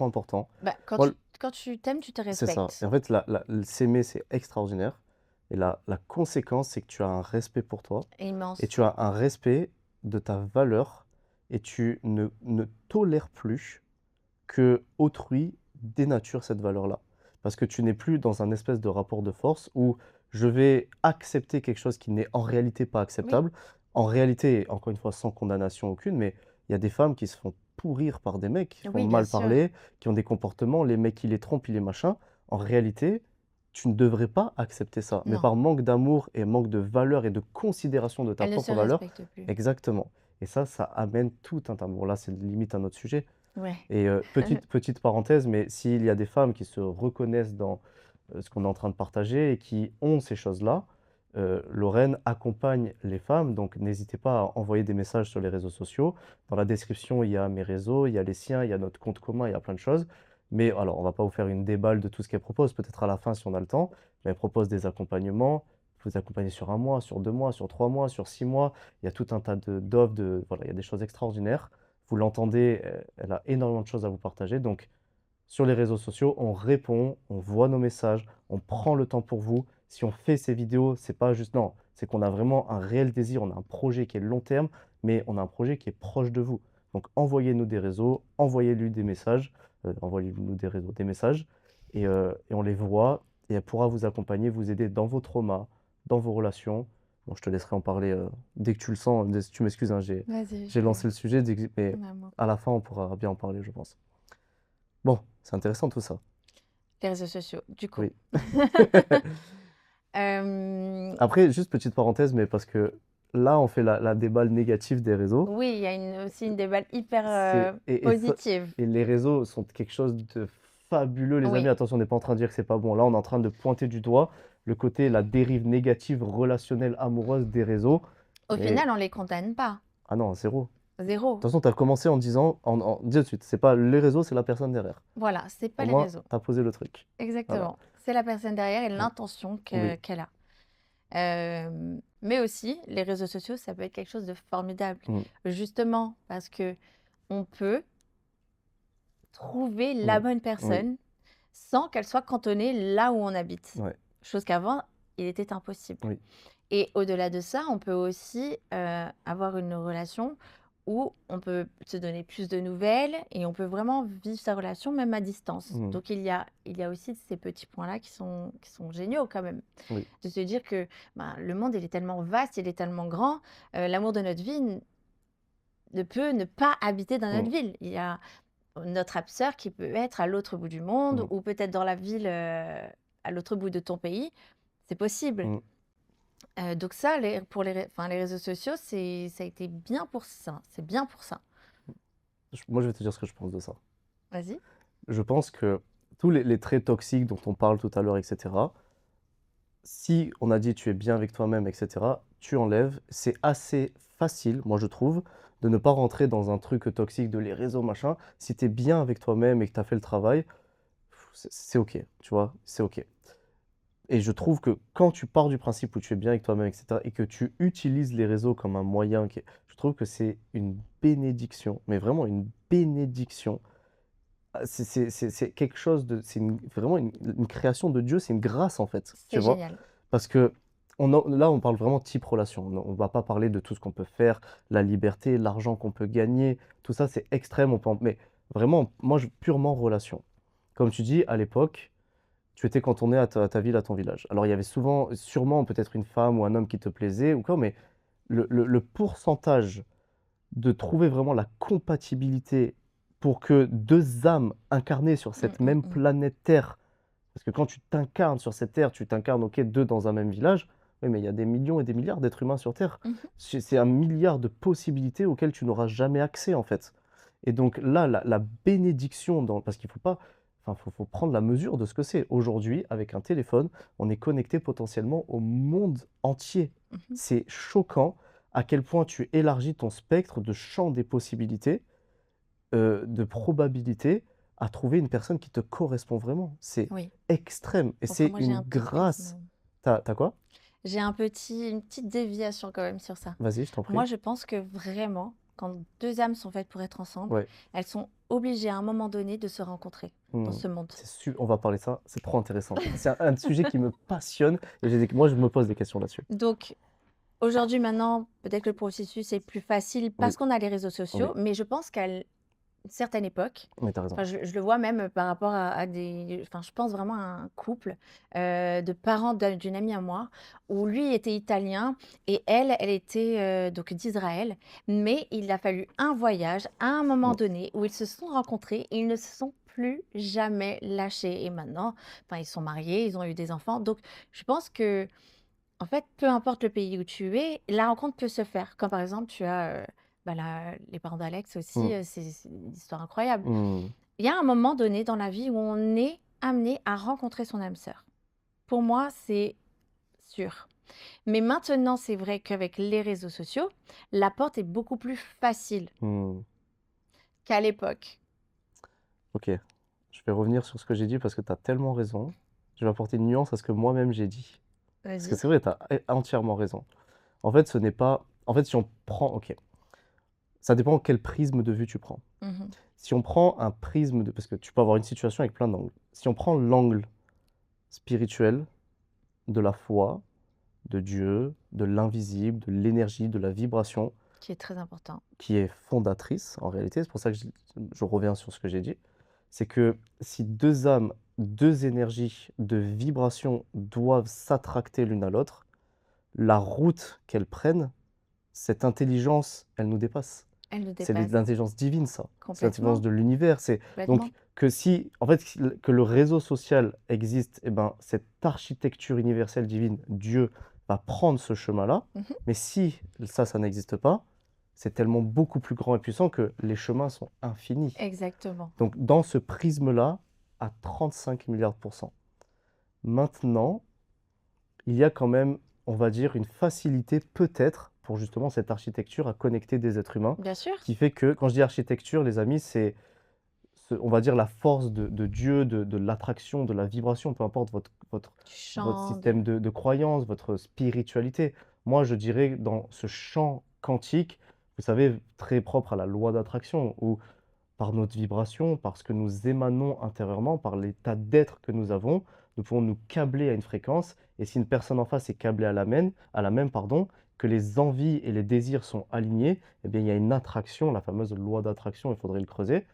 important. Bah, Moi, quand tu t'aimes, tu te c'est ça. Et respectes. en fait, s'aimer, c'est extraordinaire. Et la conséquence, c'est que tu as un respect pour toi et Immense. tu as un respect de ta valeur et tu ne tolères plus que autrui dénature cette valeur-là. Parce que tu n'es plus dans un espèce de rapport de force où je vais accepter quelque chose qui n'est en réalité pas Oui, acceptable. En réalité, encore une fois, sans condamnation aucune, mais il y a des femmes qui se font pourrir par des mecs, qui se font oui, bien mal sûr. parler, qui ont des comportements, les mecs qui les trompent, ils les machins. En réalité, tu ne devrais pas accepter ça. Mais Non, par manque d'amour et manque de valeur et de considération de ta elle ne se propre valeur, respecte plus. exactement. Et ça amène tout un tas. Bon, là, c'est limite un autre sujet, Ouais. et petite parenthèse, mais s'il y a des femmes qui se reconnaissent dans, ce qu'on est en train de partager et qui ont ces choses-là, Lorraine accompagne les femmes, donc n'hésitez pas à envoyer des messages sur les réseaux sociaux. Dans la description, il y a mes réseaux, il y a les siens, il y a notre compte commun, il y a plein de choses. Mais alors, on va pas vous faire une déballe de tout ce qu'elle propose, peut-être à la fin si on a le temps, mais elle propose des accompagnements. Vous accompagner sur 1 mois, sur 2 mois, sur 3 mois, sur 6 mois. Il y a tout un tas d'offres, voilà, il y a des choses extraordinaires. Vous l'entendez, elle a énormément de choses à vous partager. Donc, sur les réseaux sociaux, on répond, on voit nos messages, on prend le temps pour vous. Si on fait ces vidéos, c'est pas juste, non, c'est qu'on a vraiment un réel désir, on a un projet qui est long terme, mais on a un projet qui est proche de vous. Donc, envoyez-nous des réseaux, envoyez-lui des messages, envoyez-nous des réseaux, des messages, et on les voit, et elle pourra vous accompagner, vous aider dans vos traumas, dans vos relations. Bon, je te laisserai en parler dès que tu le sens. Tu m'excuses, hein, Vas-y, j'ai lancé le sujet, mais mon amour. à la fin, on pourra bien en parler, je pense. Bon, c'est intéressant tout ça. Les réseaux sociaux, du coup. Oui. Euh, Après, juste petite parenthèse, mais parce que là, on fait la déballe négative des réseaux. oui, il y a aussi une déballe hyper Ça, positive. et les réseaux sont quelque chose de fabuleux, les amis. Oui. Attention, on n'est pas en train de dire que c'est pas bon. Là, on est en train de pointer du doigt le côté, la dérive négative, relationnelle, amoureuse des réseaux. Au Mais, final, on les condamne pas. ah non, zéro. De Zéro. toute façon, tu as commencé en disant, dis tout de suite, c'est pas les réseaux, c'est la personne derrière. Voilà, c'est pas Au les moins, réseaux. tu as posé le truc. Voilà. Exactement. C'est la personne derrière et Mm. l'intention Oui. qu'elle a. Mais aussi, les réseaux sociaux, ça peut être quelque chose de formidable. Mm. Justement, parce que on peut trouver la Mm. bonne Oui. personne sans qu'elle soit cantonnée là où on habite. Ouais. Chose qu'avant, il était impossible. Oui. Et au-delà de ça, on peut aussi avoir une relation où on peut se donner plus de nouvelles et on peut vraiment vivre sa relation même à distance. Mm. Donc il y a aussi ces petits points-là qui sont géniaux quand même. Oui. De se dire que ben, le monde, il est tellement vaste, il est tellement grand, l'amour de notre vie ne peut ne pas habiter dans Mm. notre ville. Il y a notre âme sœur qui peut être à l'autre bout du monde Mm. ou peut-être dans la ville à l'autre bout de ton pays. C'est possible. Mm. Donc ça, pour les réseaux sociaux, ça a été bien pour ça. C'est bien pour ça. Moi, je vais te dire ce que je pense de ça. Vas-y. Je pense que tous les traits toxiques dont on parle tout à l'heure, etc., si on a dit tu es bien avec toi-même, etc., tu enlèves. C'est assez facile, moi je trouve, de ne pas rentrer dans un truc toxique de les réseaux, machin. Si tu es bien avec toi-même et que tu as fait le travail, c'est OK, tu vois, c'est OK. Et je trouve que quand tu pars du principe où tu es bien avec toi-même, etc., et que tu utilises les réseaux comme un moyen, je trouve que c'est une bénédiction, mais vraiment une bénédiction. Ah, c'est quelque chose de, vraiment une création de Dieu, c'est une grâce en fait, tu C'est vois? génial. Parce que là, on parle vraiment type relation. On va pas parler de tout ce qu'on peut faire, la liberté, l'argent qu'on peut gagner, tout ça, c'est extrême. Mais vraiment, moi, purement relation. Comme tu dis, à l'époque, tu étais cantonné à ta ville, à ton village. Alors, il y avait souvent, sûrement, peut-être une femme ou un homme qui te plaisait ou quoi, mais le pourcentage de trouver vraiment la compatibilité pour que 2 âmes incarnées sur Mmh, cette mmh, même mmh. planète Terre, parce que quand tu t'incarnes sur cette Terre, tu t'incarnes, OK, 2 dans un même village, oui, mais il y a des millions et des milliards d'êtres humains sur Terre. Mmh mh. C'est 1 milliard de possibilités auxquelles tu n'auras jamais accès, en fait. Et donc là, la bénédiction dans parce qu'il faut pas enfin, faut prendre la mesure de ce que c'est. Aujourd'hui, avec un téléphone, on est connecté potentiellement au monde entier. Mmh. C'est choquant à quel point tu élargis ton spectre de champ des possibilités, de probabilités à trouver une personne qui te correspond vraiment. C'est Oui. extrême et Après c'est moi, j'ai une un petit grâce. prisme. T'as quoi? J'ai une petite déviation quand même sur ça. Vas-y, je t'en Moi, prie. je pense que vraiment, quand 2 âmes sont faites pour être ensemble, Ouais. elles sont obligées à un moment donné de se rencontrer dans Mmh. ce monde. On va parler de ça, c'est trop intéressant. C'est un sujet qui me passionne et moi, je me pose des questions là-dessus. Donc aujourd'hui, maintenant, peut-être que le processus est plus facile Oui, parce qu'on a les réseaux sociaux, oui, mais je pense qu'à une certaine époque, mais t'as raison. enfin, je le vois même par rapport à des, enfin, je pense vraiment à un couple de parents d'une amie à moi, où lui était italien et elle était donc d'Israël, mais il a fallu un voyage à un moment Mmh. donné où ils se sont rencontrés et ils ne se sont plus jamais lâchés. Et maintenant, enfin, ils sont mariés, ils ont eu des enfants. Donc, je pense que en fait, peu importe le pays où tu es, la rencontre peut se faire. Comme par exemple, tu as bah, les parents d'Alex aussi, Mmh. c'est une histoire incroyable. Mmh. Il y a un moment donné dans la vie où on est amené à rencontrer son âme sœur. Pour moi, c'est sûr. Mais maintenant, c'est vrai qu'avec les réseaux sociaux, la porte est beaucoup plus facile Mmh. qu'à l'époque. OK. Je vais revenir sur ce que j'ai dit parce que tu as tellement raison. Je vais apporter une nuance à ce que moi-même j'ai dit. Parce que Vas-y. c'est vrai, tu as entièrement raison. En fait, ce n'est pas en fait, si on prend OK, ça dépend quel prisme de vue tu prends. Mhm. Si on prend un prisme de parce que tu peux avoir une situation avec plein d'angles. Si on prend l'angle spirituel, de la foi, de Dieu, de l'invisible, de l'énergie, de la vibration, Qui est très important. qui est fondatrice en réalité, c'est pour ça que je reviens sur ce que j'ai dit, c'est que si 2 âmes, 2 énergies de vibration doivent s'attracter l'une à l'autre, la route qu'elles prennent, cette intelligence, elle nous dépasse. Elle nous C'est dépasse l'intelligence divine ça. C'est l'intelligence complètement. de l'univers, c'est donc Complètement. que si en fait, que le réseau social existe et ben, cette architecture universelle divine, Dieu, va prendre ce chemin-là. Mhm. Mais si ça n'existe pas, c'est tellement beaucoup plus grand et puissant que les chemins sont infinis. Exactement. Donc dans ce prisme-là, à 35 milliards %. Maintenant, il y a quand même, on va dire, une facilité peut-être pour justement cette architecture à connecter des êtres humains, Bien sûr. qui fait que quand je dis architecture, les amis, c'est, on va dire, la force de Dieu, de l'attraction, de la vibration, peu importe Du votre chant, système de croyance, votre spiritualité. Moi, je dirais dans ce champ quantique, vous savez, très propre à la loi d'attraction, où par notre vibration, par ce que nous émanons intérieurement, par l'état d'être que nous avons, nous pouvons nous câbler à une fréquence. Et si une personne en face est câblée à la même, pardon, que les envies et les désirs sont alignés, eh bien, il y a une attraction, la fameuse loi d'attraction, il faudrait le creuser.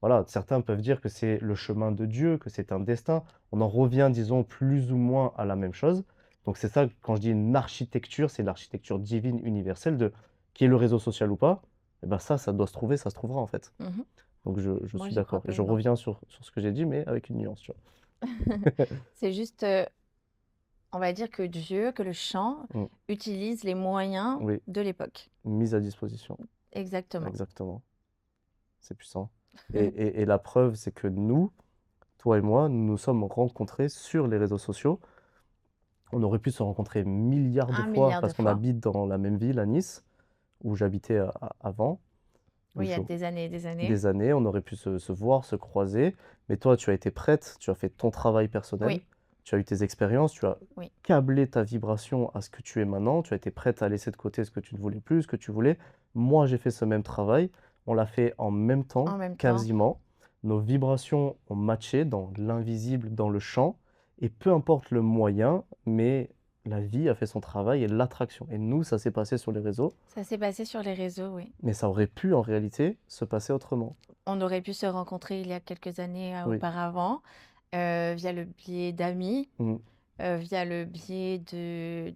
Voilà, certains peuvent dire que c'est le chemin de Dieu, que c'est un destin. On en revient, disons, plus ou moins à la même chose. Donc c'est ça, quand je dis une architecture, c'est l'architecture divine universelle de qui est le réseau social ou pas. Eh ben ça doit se trouver, ça se trouvera en fait. mhm. Donc je Moi, suis j'y crois d'accord et je pleinement. reviens sur ce que j'ai dit, mais avec une nuance, tu vois? C'est juste, on va dire que Dieu, que le chant Mmh. utilise les moyens Oui, de l'époque. mise à disposition. Exactement. Exactement. C'est puissant. Et la preuve, c'est que nous, toi et moi, nous nous sommes rencontrés sur les réseaux sociaux. On aurait pu se rencontrer milliards de Un fois milliard de parce qu'on fois. habite dans la même ville, à Nice, où j'habitais avant. Oui, Donc il y a des années et des années. des années, on aurait pu se voir, se croiser. Mais toi, tu as été prête, tu as fait ton travail personnel, Oui, tu as eu tes expériences, tu as oui, câblé ta vibration à ce que tu es maintenant, tu as été prête à laisser de côté ce que tu ne voulais plus, ce que tu voulais. Moi, j'ai fait ce même travail. On l'a fait en même temps, en même temps. quasiment. Nos vibrations ont matché dans l'invisible, dans le champ. Et peu importe le moyen, mais la vie a fait son travail et l'attraction. Et nous, ça s'est passé sur les réseaux, Ça s'est passé sur les réseaux, oui. mais ça aurait pu en réalité se passer autrement. On aurait pu se rencontrer il y a quelques années Oui. auparavant, via le biais d'amis, Mmh, via le biais de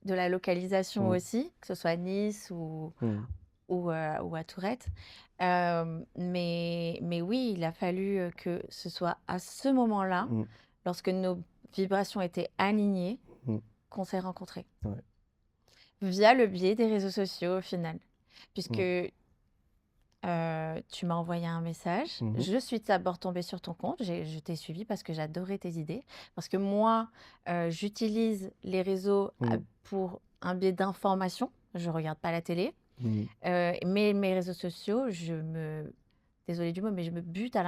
la localisation mmh, aussi, que ce soit à Nice mmh, ou à Tourette. Mais oui, il a fallu que ce soit à ce moment-là, mmh, lorsque nos vibrations étaient alignées, mmh. qu'on s'est rencontrés. Ouais. Via le biais des réseaux sociaux au final. Puisque Mmh. tu m'as envoyé un message. Mmh mh. Je suis d'abord tombée sur ton compte. Je t'ai suivi parce que j'adorais tes idées. Parce que moi, j'utilise les réseaux Mmh. pour un biais d'information. Je regarde pas la télé. Mmh. Mais mes réseaux sociaux, désolée du mot, mais je me bute Mmh. à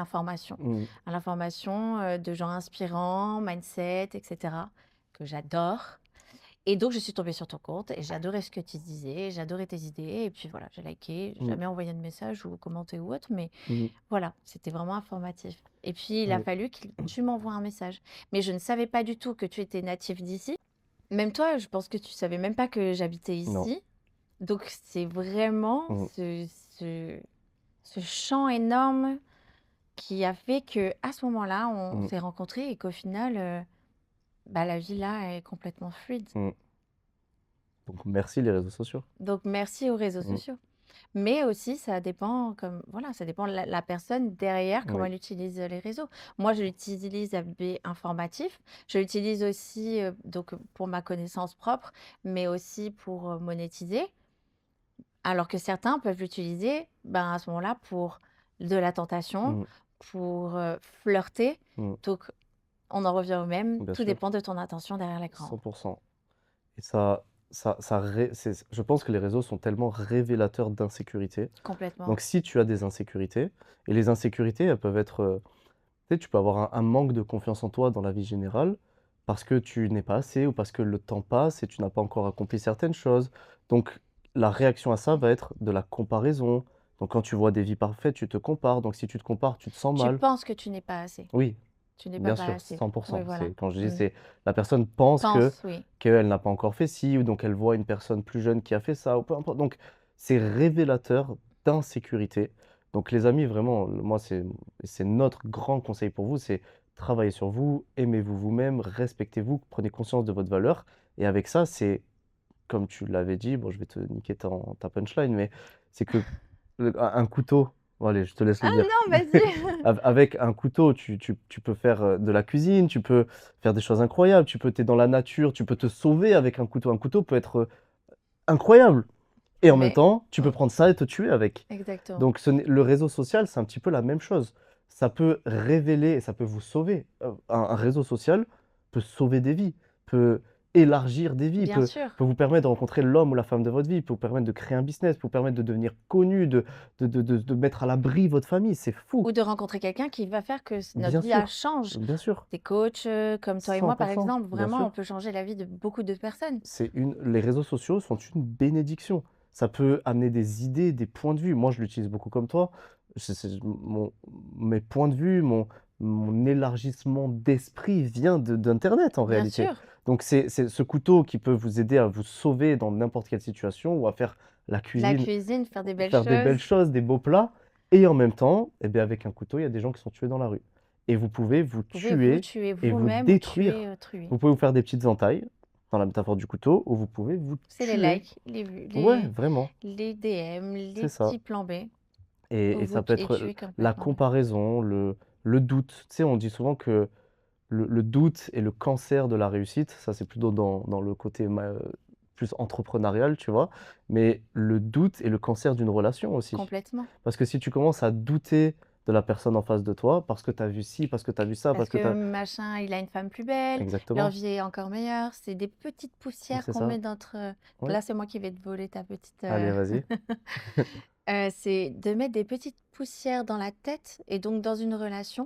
l'information de gens inspirants, mindset, etc., que j'adore. Et donc, je suis tombée sur ton compte et j'adorais ce que tu disais, j'adorais tes idées. Et puis voilà, j'ai liké, j'ai Mmh. jamais envoyé de message ou commenté ou autre, mais Mmh. voilà, c'était vraiment informatif. Et puis, il a Oui. fallu que tu m'envoies un message. Mais je ne savais pas du tout que tu étais natif d'ici. Même toi, je pense que tu savais même pas que j'habitais Non. ici. Donc, c'est vraiment Mmh. ce champ énorme qui a fait que à ce moment-là, on Mmh. s'est rencontrés et qu'au final, bah, la vie là est complètement fluide. Mmh. Donc merci les réseaux sociaux. Donc, merci aux réseaux Mmh. sociaux. Mais aussi, ça dépend, comme voilà, ça dépend de la personne derrière, comment Oui. elle utilise les réseaux. Moi, je l'utilise à biais informatif. Je l'utilise aussi donc pour ma connaissance propre, mais aussi pour monétiser. Alors que certains peuvent l'utiliser, ben, à ce moment-là, pour de la tentation, Mmh. pour flirter. Mmh. Donc, on en revient au même. Bien Tout sûr, dépend de ton intention derrière l'écran. 100. Et ça je pense que les réseaux sont tellement révélateurs d'insécurité. Complètement. Donc si tu as des insécurités et les insécurités, elles peuvent être, tu sais, tu peux avoir un manque de confiance en toi dans la vie générale parce que tu n'es pas assez ou parce que le temps passe et tu n'as pas encore accompli certaines choses. Donc la réaction à ça va être de la comparaison. Donc quand tu vois des vies parfaites, tu te compares. Donc si tu te compares, tu te sens Tu mal. penses que tu n'es pas assez. Oui, Tu n'es bien pas sûr, assez. Oui, 100. voilà. C'est quand je dis, Mmh. c'est la personne pense que Pense, oui. qu'elle n'a pas encore fait ci ou donc elle voit une personne plus jeune qui a fait ça ou peu importe. Donc c'est révélateur d'insécurité. Donc les amis, vraiment, moi, c'est notre grand conseil pour vous, c'est travailler sur vous, aimez-vous vous-même, respectez-vous, prenez conscience de votre valeur et avec ça, c'est comme tu l'avais dit, bon, je vais te niquer ta punchline, mais c'est que un couteau, bon allez, je te laisse le Ah dire. non, vas-y! Avec un couteau, tu peux faire, de la cuisine, tu peux faire des choses incroyables, tu es dans la nature, tu peux te sauver avec un couteau. Un couteau peut être, incroyable et en même Mais temps, tu peux mmh, prendre ça et te tuer avec. exactement. Donc le réseau social, c'est un petit peu la même chose. Ça peut révéler et ça peut vous sauver. Un réseau social peut sauver des vies, peut élargir des vies, Bien peut sûr. peut vous permettre de rencontrer l'homme ou la femme de votre vie, peut vous permettre de créer un business, peut vous permettre de devenir connu, de mettre à l'abri votre famille, c'est fou. Ou de rencontrer quelqu'un qui va faire que notre Bien vie elle sûr, change. bien sûr, Des coachs comme toi et moi, par 100, exemple, bien vraiment, on sûr. peut changer la vie de beaucoup de personnes. Les réseaux sociaux sont une bénédiction. Ça peut amener des idées, des points de vue. Moi, je l'utilise beaucoup comme toi. C'est mes points de vue, mon élargissement d'esprit vient d'internet en Bien réalité. sûr. Donc c'est ce couteau qui peut vous aider à vous sauver dans n'importe quelle situation ou à faire la La cuisine, cuisine, faire des belles faire des belles choses. choses, des beaux plats et en même temps, eh beh, avec un couteau, il y a des gens qui sont tués dans la rue et vous pouvez vous Vous pouvez vous tuer tuer et vous vous-même ou tuer détruire. autrui. Vous pouvez vous faire des petites entailles, dans la métaphore du couteau, ou vous pouvez vous C'est les tuer. likes, les vues, Ouais, vraiment, les DM, c'est les ça petits plans B, et ça peut et être, tuer la complètement. comparaison, le doute. Tu sais, on dit souvent que le doute est le cancer de la réussite. Ça, c'est plutôt dans le côté plus entrepreneurial, tu vois? Mais le doute est le cancer d'une relation aussi. Complètement. Parce que si tu commences à douter de la personne en face de toi, parce que tu as vu ci, parce que tu as vu ça, Parce parce que tu que as machin, il a une femme plus belle, leur exactement, vie est encore meilleure. C'est des petites poussières c'est qu'on ça. met dans notre. Ouais. Là, c'est moi qui vais te voler ta petite. Allez, vas-y. C'est de mettre des petites poussières dans la tête et donc dans une relation.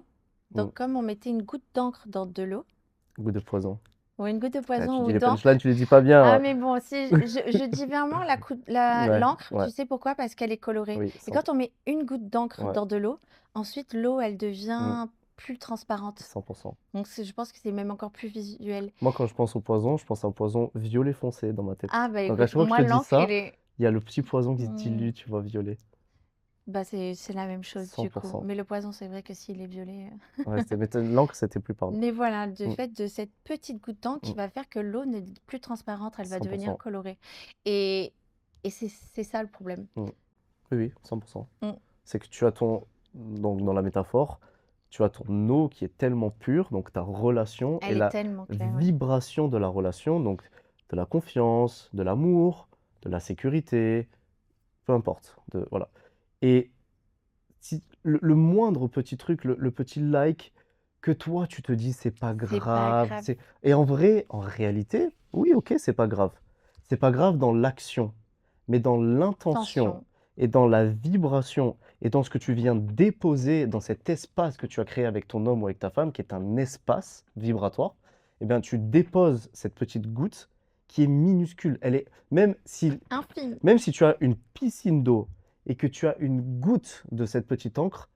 Mmh. Donc, comme on mettait une goutte d'encre dans de l'eau, Goût de poison. ou une goutte de Ah, tu poison dis ou les d'encre. punchlines, tu les dis pas bien, Ah, hein. mais bon, si je dis vraiment Ouais, l'encre, ouais, tu sais pourquoi? Parce qu'elle est colorée. oui, Et 100 quand on met une goutte d'encre ouais, dans de l'eau, ensuite l'eau, elle mmh, devient plus transparente. 100. Donc, je pense que c'est même encore plus visuel. Moi, quand je pense au poison, je pense à un poison violet foncé dans ma tête. Ah, bah Donc à écoute, chaque fois que je moi, te dis l'encre, elle ça, est. il y a le petit poison qui se Hmm, dilue, tu vois, violet. bah, c'est la même chose du coup. 100. Mais le poison, c'est vrai que s'il est violet. Ouais, c'était mais l'encre, c'était plus parlant. Mais voilà, du Mmh, fait de cette petite goutte d'encre qui mmh, va faire que l'eau n'est plus transparente, elle va devenir 100. colorée. Et, et c'est ça le problème. Mmh. Oui, oui, 100. Mm. C'est que tu as donc dans la métaphore, tu as ton eau qui est tellement pure, donc ta relation et Elle est la tellement claire, ouais. vibration de la relation, donc de la confiance, de l'amour, de la sécurité, peu importe, voilà. Et si le moindre petit truc, le petit like que toi tu te dis: «C'est pas C'est pas grave», grave. et en vrai, en réalité, oui, OK, c'est pas grave. C'est pas grave dans l'action, mais dans l'intention Tension. et dans la vibration et dans ce que tu viens déposer dans cet espace que tu as créé avec ton homme ou avec ta femme, qui est un espace vibratoire, eh bien, tu déposes cette petite goutte qui est minuscule. Elle est Infini. même si tu as une piscine d'eau et que tu as une goutte de cette petite encre,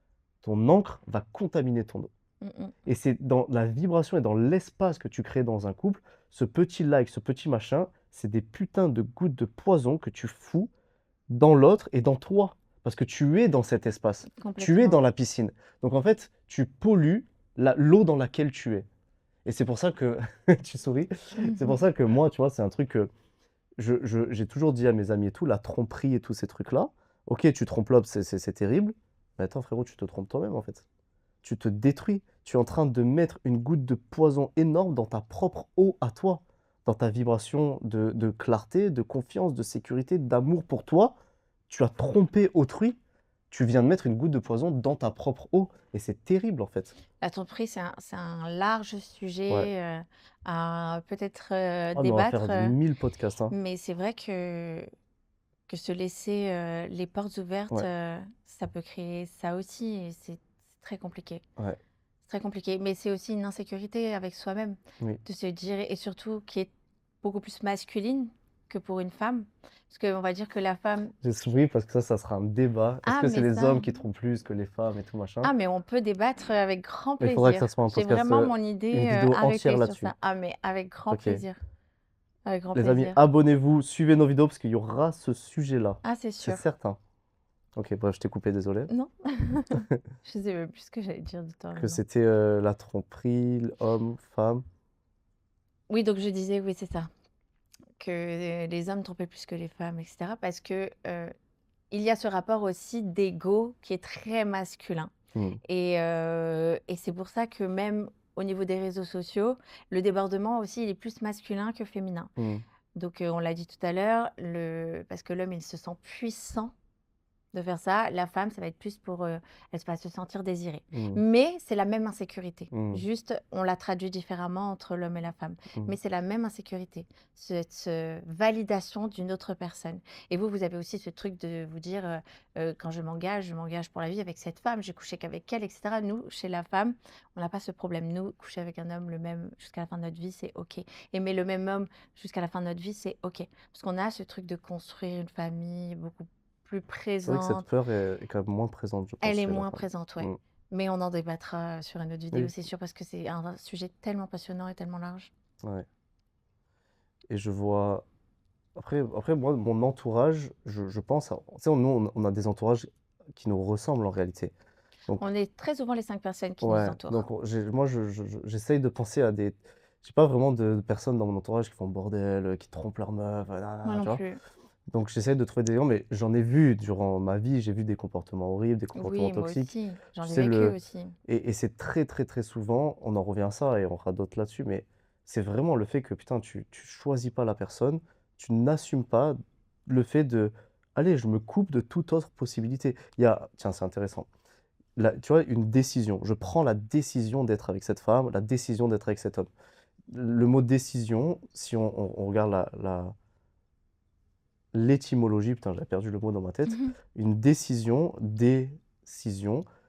ton encre va contaminer ton eau. Mm, mm. Et c'est dans la vibration et dans l'espace que tu crées dans un couple, ce petit like, ce petit machin, c'est des putains de gouttes de poison que tu fous dans l'autre et dans toi. Parce que tu es dans cet espace. Tu es Complètement. dans la piscine. Donc en fait, tu pollues l'eau dans laquelle tu es. Et c'est pour ça que tu souris. C'est pour ça que moi, tu vois, c'est un truc que j'ai toujours dit à mes amis et tout, la tromperie et tous ces trucs-là. Ok, tu trompes l'homme, c'est terrible. Mais attends, frérot, tu te trompes toi-même en fait. Tu te détruis. Tu es en train de mettre une goutte de poison énorme dans ta propre eau à toi, dans ta vibration de clarté, de confiance, de sécurité, d'amour pour toi. Tu as trompé autrui. Tu viens de mettre une goutte de poison dans ta propre eau. Et c'est terrible en fait. La tromperie, c'est un large Ouais. sujet à peut-être Ah, mais on va faire débattre, 1000 podcasts, hein. mais c'est vrai que se laisser les portes ouvertes, Ouais, ça peut créer ça aussi, et c'est très compliqué. ouais, C'est très compliqué, mais c'est aussi une insécurité avec soi-même, oui. de se dire, et surtout qui est beaucoup plus masculine que pour une femme, parce qu'on va dire que la femme. J'ai souri parce que ça sera un débat. Est-ce Ah, que c'est mais les ça. hommes qui trompent plus que les femmes et tout machin? Ah, mais on peut débattre avec grand Mais il faudrait que ça plaisir. soit un J'ai podcast, vraiment mon une idée vidéo entière arrêtée sur là-dessus. ça. Ah, mais avec grand Ok. plaisir. Avec grand Les amis, plaisir. abonnez-vous, suivez nos vidéos parce qu'il y aura ce sujet-là. Ah, c'est C'est sûr. certain. Ok, bref, je t'ai coupé, désolé. Non? Je sais même plus ce que j'allais dire de temps Que maintenant. c'était la tromperie, homme, femme. Oui, donc je disais, oui, c'est ça. Que les hommes trompaient plus que les femmes, etc. Parce que il y a ce rapport aussi d'ego qui est très masculin. Hmm, Et c'est pour ça que même au niveau des réseaux sociaux, le débordement aussi, il est plus masculin que féminin. hmm, Donc, on l'a dit tout à l'heure, parce que l'homme, il se sent puissant de faire ça. La femme, ça va être plus pour, elle va se sentir désirée. hmm, Mais c'est la même insécurité. hmm, Juste, on la traduit différemment entre l'homme et la femme. hmm. Mais c'est la même insécurité, cette validation d'une autre personne. Et vous, vous avez aussi ce truc de vous dire, quand je m'engage pour la vie avec cette femme, j'ai couché qu'avec elle, etc. Nous, chez la femme, on n'a pas ce problème. Nous, coucher avec un homme le même jusqu'à la fin de notre vie, c'est OK. Aimer le même homme jusqu'à la fin de notre vie, c'est OK. Parce qu'on a ce truc de construire une famille beaucoup plus C'est vrai que cette présente. peur est quand même moins présente, je pense, Elle est chez la moins femme. présente, ouais. Hmm. Mais on en débattra sur une autre vidéo, Oui, c'est sûr, parce que c'est un sujet tellement passionnant et tellement large. ouais. Et je vois. Après, moi, mon entourage, je pense. Tu sais, nous, on a des entourages qui nous ressemblent en réalité. Donc, On est très souvent les 5 personnes qui nous ouais, entourent. donc moi, j'essaye de penser à des. J'ai pas vraiment de personnes dans mon entourage qui font le bordel, qui trompent leur meuf, Moi nanana, non tu vois. plus. Donc j'essaie de trouver des gens, mais j'en ai vu durant ma vie, j'ai vu des comportements horribles, des comportements Oui, moi toxiques. aussi, j'en Tu ai sais, vécu aussi. et c'est très, très, très souvent, on en revient à ça et on radote là-dessus, mais c'est vraiment le fait que, putain, tu choisis pas la personne, tu n'assumes pas le fait de: «Allez, je me coupe de toute autre possibilité». Il y a tiens, c'est intéressant. Tu vois, une décision. Je prends la décision d'être avec cette femme, la décision d'être avec cet homme. Le mot décision, si on regarde l'étymologie, putain, j'avais perdu le mot dans ma tête. Une décision,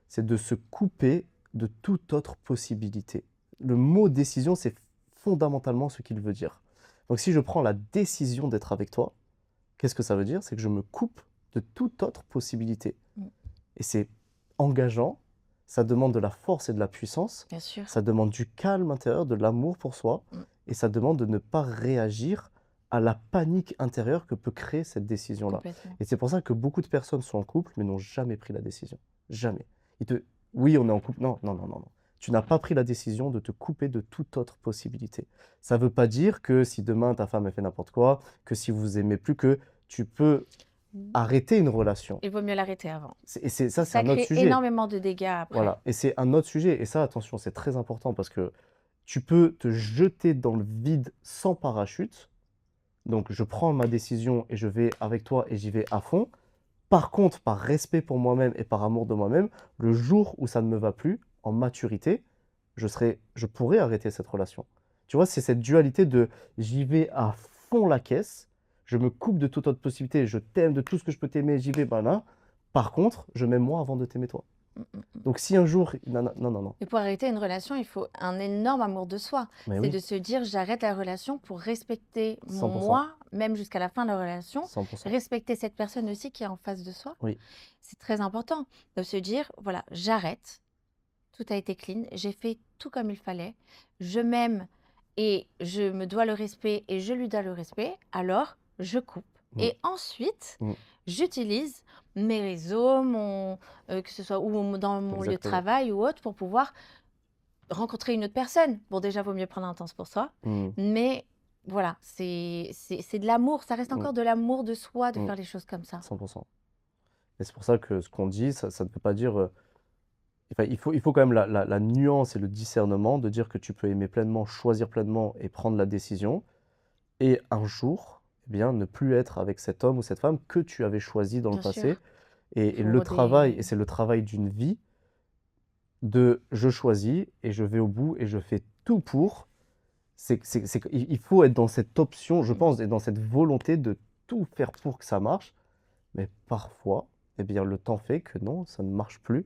c'est de se couper de toute autre possibilité. Le mot décision, c'est fondamentalement ce qu'il veut dire. Donc si je prends la décision d'être avec toi, qu'est-ce que ça veut dire? C'est que je me coupe de toute autre possibilité. Mmh, Et c'est engageant, ça demande de la force et de la puissance, bien sûr. ça demande du calme intérieur, de l'amour pour soi, Mmh, et ça demande de ne pas réagir à la panique intérieure que peut créer cette décision-là. complètement. Et c'est pour ça que beaucoup de personnes sont en couple, mais n'ont jamais pris la décision. Jamais. Oui, on est en couple. Non, non, non, non, non. Tu n'as pas pris la décision de te couper de toute autre possibilité. Ça ne veut pas dire que si demain ta femme elle fait n'importe quoi, que si vous aimez plus, que tu peux Mmh. arrêter une relation. Il vaut mieux l'arrêter avant. Ça, c'est Ça un autre crée sujet. énormément de dégâts après. Voilà, et c'est un autre sujet, et ça, attention, c'est très important parce que tu peux te jeter dans le vide sans parachute. Donc, je prends ma décision et je vais avec toi et j'y vais à fond. Par contre, par respect pour moi-même et par amour de moi-même, le jour où ça ne me va plus, en maturité, je pourrais arrêter cette relation. Tu vois, c'est cette dualité de j'y vais à fond la caisse, je me coupe de toute autre possibilité, je t'aime de tout ce que je peux t'aimer, j'y vais, ben là. Par contre, je m'aime moi avant de t'aimer toi. Mmh, mmh, mmh. Donc si un jour, non, non, non, non, non. Et pour arrêter une relation, il faut un énorme amour de soi. Mais C'est oui, de se dire: «J'arrête la relation pour respecter 100%, moi, même jusqu'à la fin de la relation, 100%. respecter cette personne aussi qui est en face de soi». Oui, C'est très important de se dire: «Voilà, j'arrête, tout a été clean, j'ai fait tout comme il fallait, je m'aime et je me dois le respect et je lui dois le respect, alors je coupe mm, et ensuite mm, j'utilise mes réseaux, que ce soit ou dans mon lieu de exactement. travail ou autre pour pouvoir rencontrer une autre personne. Bon, déjà, vaut mieux prendre un temps pour soi, Mm, mais voilà, c'est de l'amour, ça reste mm, encore de l'amour de soi de mm, faire les choses comme ça. 100%. Et c'est pour ça que ce qu'on dit, ça ne veut pas dire... enfin, il faut quand même la nuance et le discernement de dire que tu peux aimer pleinement, choisir pleinement et prendre la décision, et un jour, eh bien, ne plus être avec cet homme ou cette femme que tu avais choisi dans le Bien sûr, passé. Et le pour travail, des et c'est le travail d'une vie, de je choisis et je vais au bout et je fais tout pour. Il faut être dans cette option, je mmh, pense, et dans cette volonté de tout faire pour que ça marche. Mais parfois, eh bien, le temps fait que non, ça ne marche plus.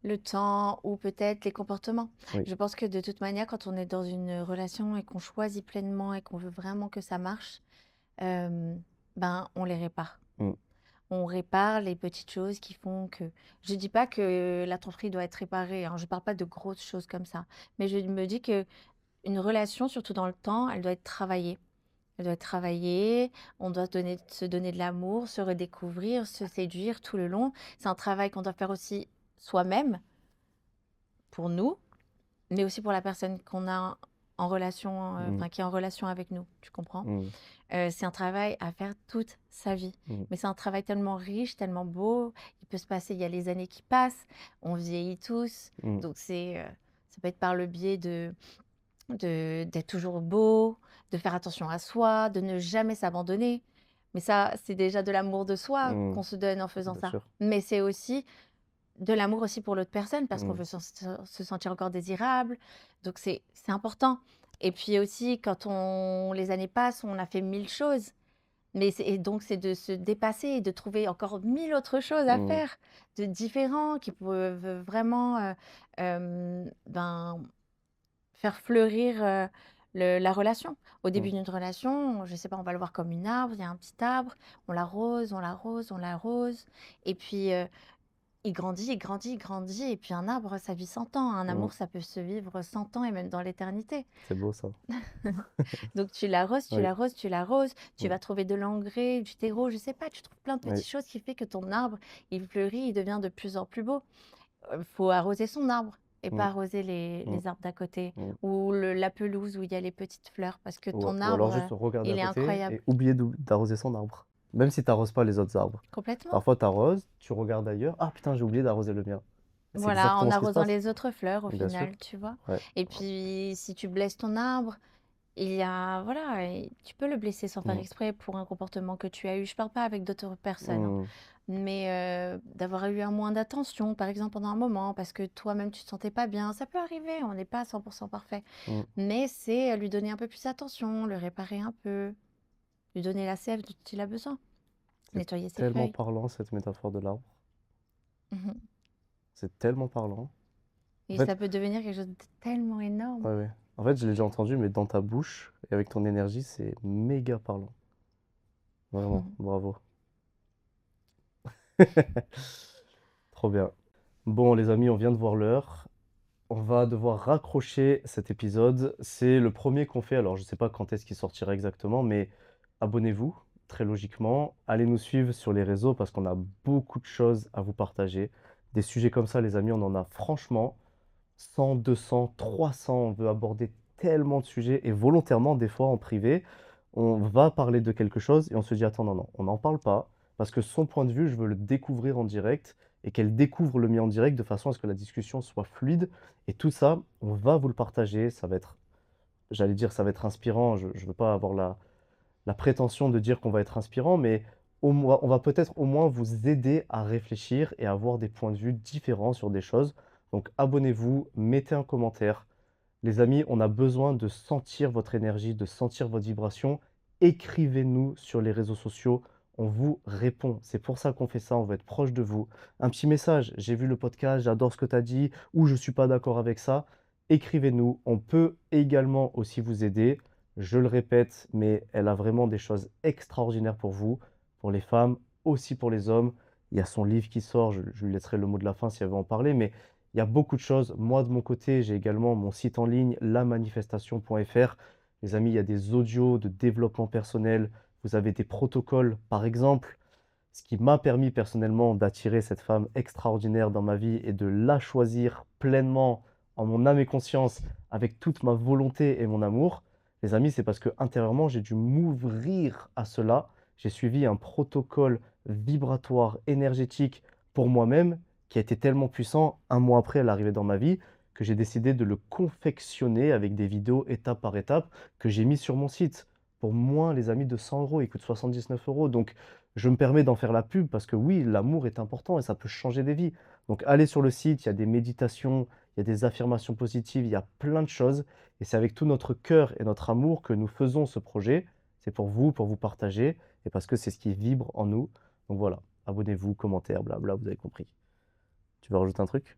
le temps ou peut-être les comportements. Oui. Je pense que de toute manière, quand on est dans une relation et qu'on choisit pleinement et qu'on veut vraiment que ça marche, ben, on les répare. Mm. On répare les petites choses qui font que je dis pas que la tromperie doit être réparée, hein, je parle pas de grosses choses comme ça. Mais je me dis que une relation, surtout dans le temps, elle doit être travaillée. Elle doit être travaillée, on doit se donner de l'amour, se redécouvrir, se séduire tout le long. C'est un travail qu'on doit faire aussi soi-même, pour nous, mais aussi pour la personne qu'on a en relation, Mm. enfin qui est en relation avec nous, tu comprends? Mm. C'est un travail à faire toute sa vie, Mm. mais c'est un travail tellement riche, tellement beau. Il peut se passer, il y a les années qui passent, on vieillit tous, Mm. donc ça peut être par le biais d'être toujours beau, de faire attention à soi, de ne jamais s'abandonner. Mais ça, c'est déjà de l'amour de soi Mm. qu'on se donne en faisant Bien ça. sûr. Mais c'est aussi de l'amour aussi pour l'autre personne parce qu'on Mm. veut se sentir encore désirable. Donc c'est important. Et puis aussi, quand les années passent, on a fait 1000 choses. Et donc, c'est de se dépasser et de trouver encore 1000 autres choses à Mm. faire, de différents, qui peuvent vraiment ben, faire fleurir la relation. Au début Mm. d'une relation, je ne sais pas, on va le voir comme une arbre, il y a un petit arbre, on l'arrose, on l'arrose, on l'arrose, et puis il grandit, il grandit, il grandit, et puis un arbre, ça vit 100 ans. Un Mm. amour, ça peut se vivre 100 ans et même dans l'éternité. C'est beau ça. Donc tu l'arroses, tu Oui. l'arroses, tu l'arroses, tu Mm. vas trouver de l'engrais, du terreau, je sais pas, tu trouves plein de Oui. petites choses qui fait que ton arbre, il fleurit, il devient de plus en plus beau. Faut arroser son arbre et pas Mm. arroser les Mm. les arbres d'à côté Mm. ou la pelouse où il y a les petites fleurs parce que ton Ou alors arbre, juste regarder à il est côté incroyable. et oublier d'arroser son arbre. Même si tu n'arroses pas les autres arbres. Complètement. Parfois, tu arroses, tu regardes ailleurs. Ah putain, j'ai oublié d'arroser le mien. C'est Voilà, en exactement ce qui se arrosant passe. les autres fleurs au Bien sûr. final, tu vois? Ouais. Et puis si tu blesses ton arbre, il y a voilà, et tu peux le blesser sans faire Mm. exprès pour un comportement que tu as eu. Je parle pas avec d'autres personnes, hein, Mm. mais d'avoir eu un moins d'attention, par exemple, pendant un moment, parce que toi-même tu te sentais pas bien. Ça peut arriver, on n'est pas à 100 parfait. Mm. Mais c'est lui donner un peu plus d'attention, le réparer un peu, lui donner la sève dont il a besoin, C'est nettoyer ses tellement feuilles. parlant cette métaphore de l'arbre. Mhm. C'est tellement parlant. En Et fait, ça peut devenir quelque chose de tellement énorme. ouais, ouais. En fait, je l'ai déjà entendu, mais dans ta bouche et avec ton énergie, c'est méga parlant. Vraiment, Mhm. bravo. Trop bien. Bon, les amis, on vient de voir l'heure. On va devoir raccrocher cet épisode. C'est le premier qu'on fait. Alors, je ne sais pas quand est-ce qu'il sortira exactement, mais abonnez-vous, très logiquement. Allez nous suivre sur les réseaux parce qu'on a beaucoup de choses à vous partager. Des sujets comme ça, les amis, on en a franchement 100, 200, 300. On veut aborder tellement de sujets et volontairement, des fois en privé, on va parler de quelque chose et on se dit, attends, non, non, on n'en parle pas parce que son point de vue, je veux le découvrir en direct et qu'elle découvre le mien en direct de façon à ce que la discussion soit fluide. Et tout ça, on va vous le partager. Ça va être, j'allais dire, ça va être inspirant. Je ne veux pas avoir la prétention de dire qu'on va être inspirant, mais au moins, on va peut-être au moins vous aider à réfléchir et à avoir des points de vue différents sur des choses. Donc abonnez-vous, mettez un commentaire. Les amis, on a besoin de sentir votre énergie, de sentir votre vibration. Écrivez-nous sur les réseaux sociaux, on vous répond. C'est pour ça qu'on fait ça, on veut être proche de vous. Un petit message, j'ai vu le podcast, j'adore ce que tu as dit, ou je ne suis pas d'accord avec ça. Écrivez-nous, on peut également aussi vous aider. Je le répète, mais elle a vraiment des choses extraordinaires pour vous, pour les femmes, aussi pour les hommes. Il y a son livre qui sort, je lui laisserai le mot de la fin si elle veut en parler, mais il y a beaucoup de choses. Moi, de mon côté, j'ai également mon site en ligne, lamanifestation.fr. Les amis, il y a des audios de développement personnel. Vous avez des protocoles, par exemple. Ce qui m'a permis personnellement d'attirer cette femme extraordinaire dans ma vie et de la choisir pleinement en mon âme et conscience, avec toute ma volonté et mon amour. Les amis, c'est parce que intérieurement, j'ai dû m'ouvrir à cela. J'ai suivi un protocole vibratoire, énergétique pour moi-même qui a été tellement puissant, un mois après, elle arrivait dans ma vie, que j'ai décidé de le confectionner avec des vidéos étape par étape que j'ai mis sur mon site. Pour moins, les amis, de 100 euros, il coûte 79 euros. Donc, je me permets d'en faire la pub parce que oui, l'amour est important et ça peut changer des vies. Donc, allez sur le site, il y a des méditations, il y a des affirmations positives, il y a plein de choses. Et c'est avec tout notre cœur et notre amour que nous faisons ce projet. C'est pour vous partager et parce que c'est ce qui vibre en nous. Donc voilà, abonnez-vous, commentaires, blabla, vous avez compris. Tu veux rajouter un truc?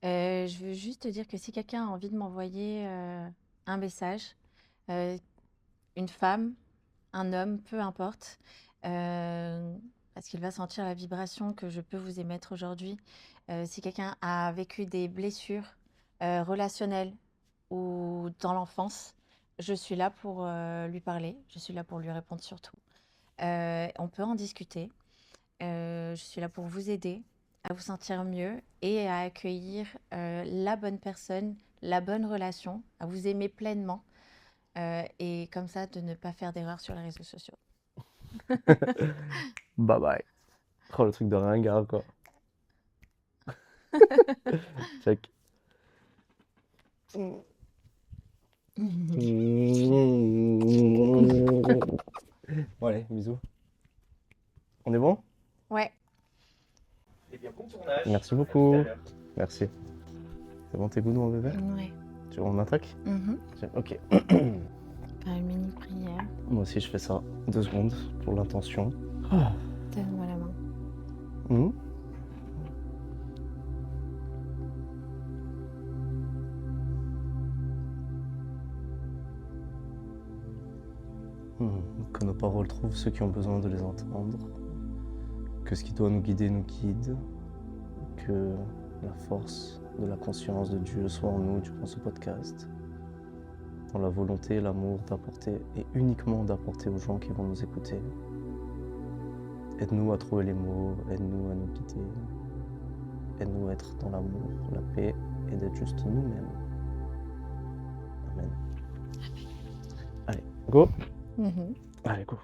Je veux juste te dire que si quelqu'un a envie de m'envoyer un message, euh, une femme, un homme, peu importe, parce qu'il va sentir la vibration que je peux vous émettre aujourd'hui. Si quelqu'un a vécu des blessures relationnelles ou dans l'enfance, je suis là pour lui parler, je suis là pour lui répondre surtout. On peut en discuter. Je suis là pour vous aider à vous sentir mieux et à accueillir la bonne personne, la bonne relation, à vous aimer pleinement et comme ça de ne pas faire d'erreur sur les réseaux sociaux. Bye bye. Oh, le truc de ringard, quoi. Check. Bon, allez, bisous. On est bon? Ouais. Eh bien, bon tournage. Merci À tout beaucoup. à l'heure. Merci. C'est bon, t'es good, mon bébé? Ouais. On attaque? Mhm. Ok. Faire une mini prière. Moi aussi, je fais ça. 2 secondes pour l'intention. Donne-moi la main. Mhm. Que nos paroles trouvent ceux qui ont besoin de les entendre. Que ce qui doit nous guider nous guide. Que la force de la conscience de Dieu soit en nous durant ce podcast. Dans la volonté et l'amour d'apporter, et uniquement d'apporter aux gens qui vont nous écouter. Aide-nous à trouver les mots, aide-nous à nous guider. Aide-nous à être dans l'amour, la paix et d'être juste nous-mêmes. Amen. Allez, go. Mhm. Allez, go.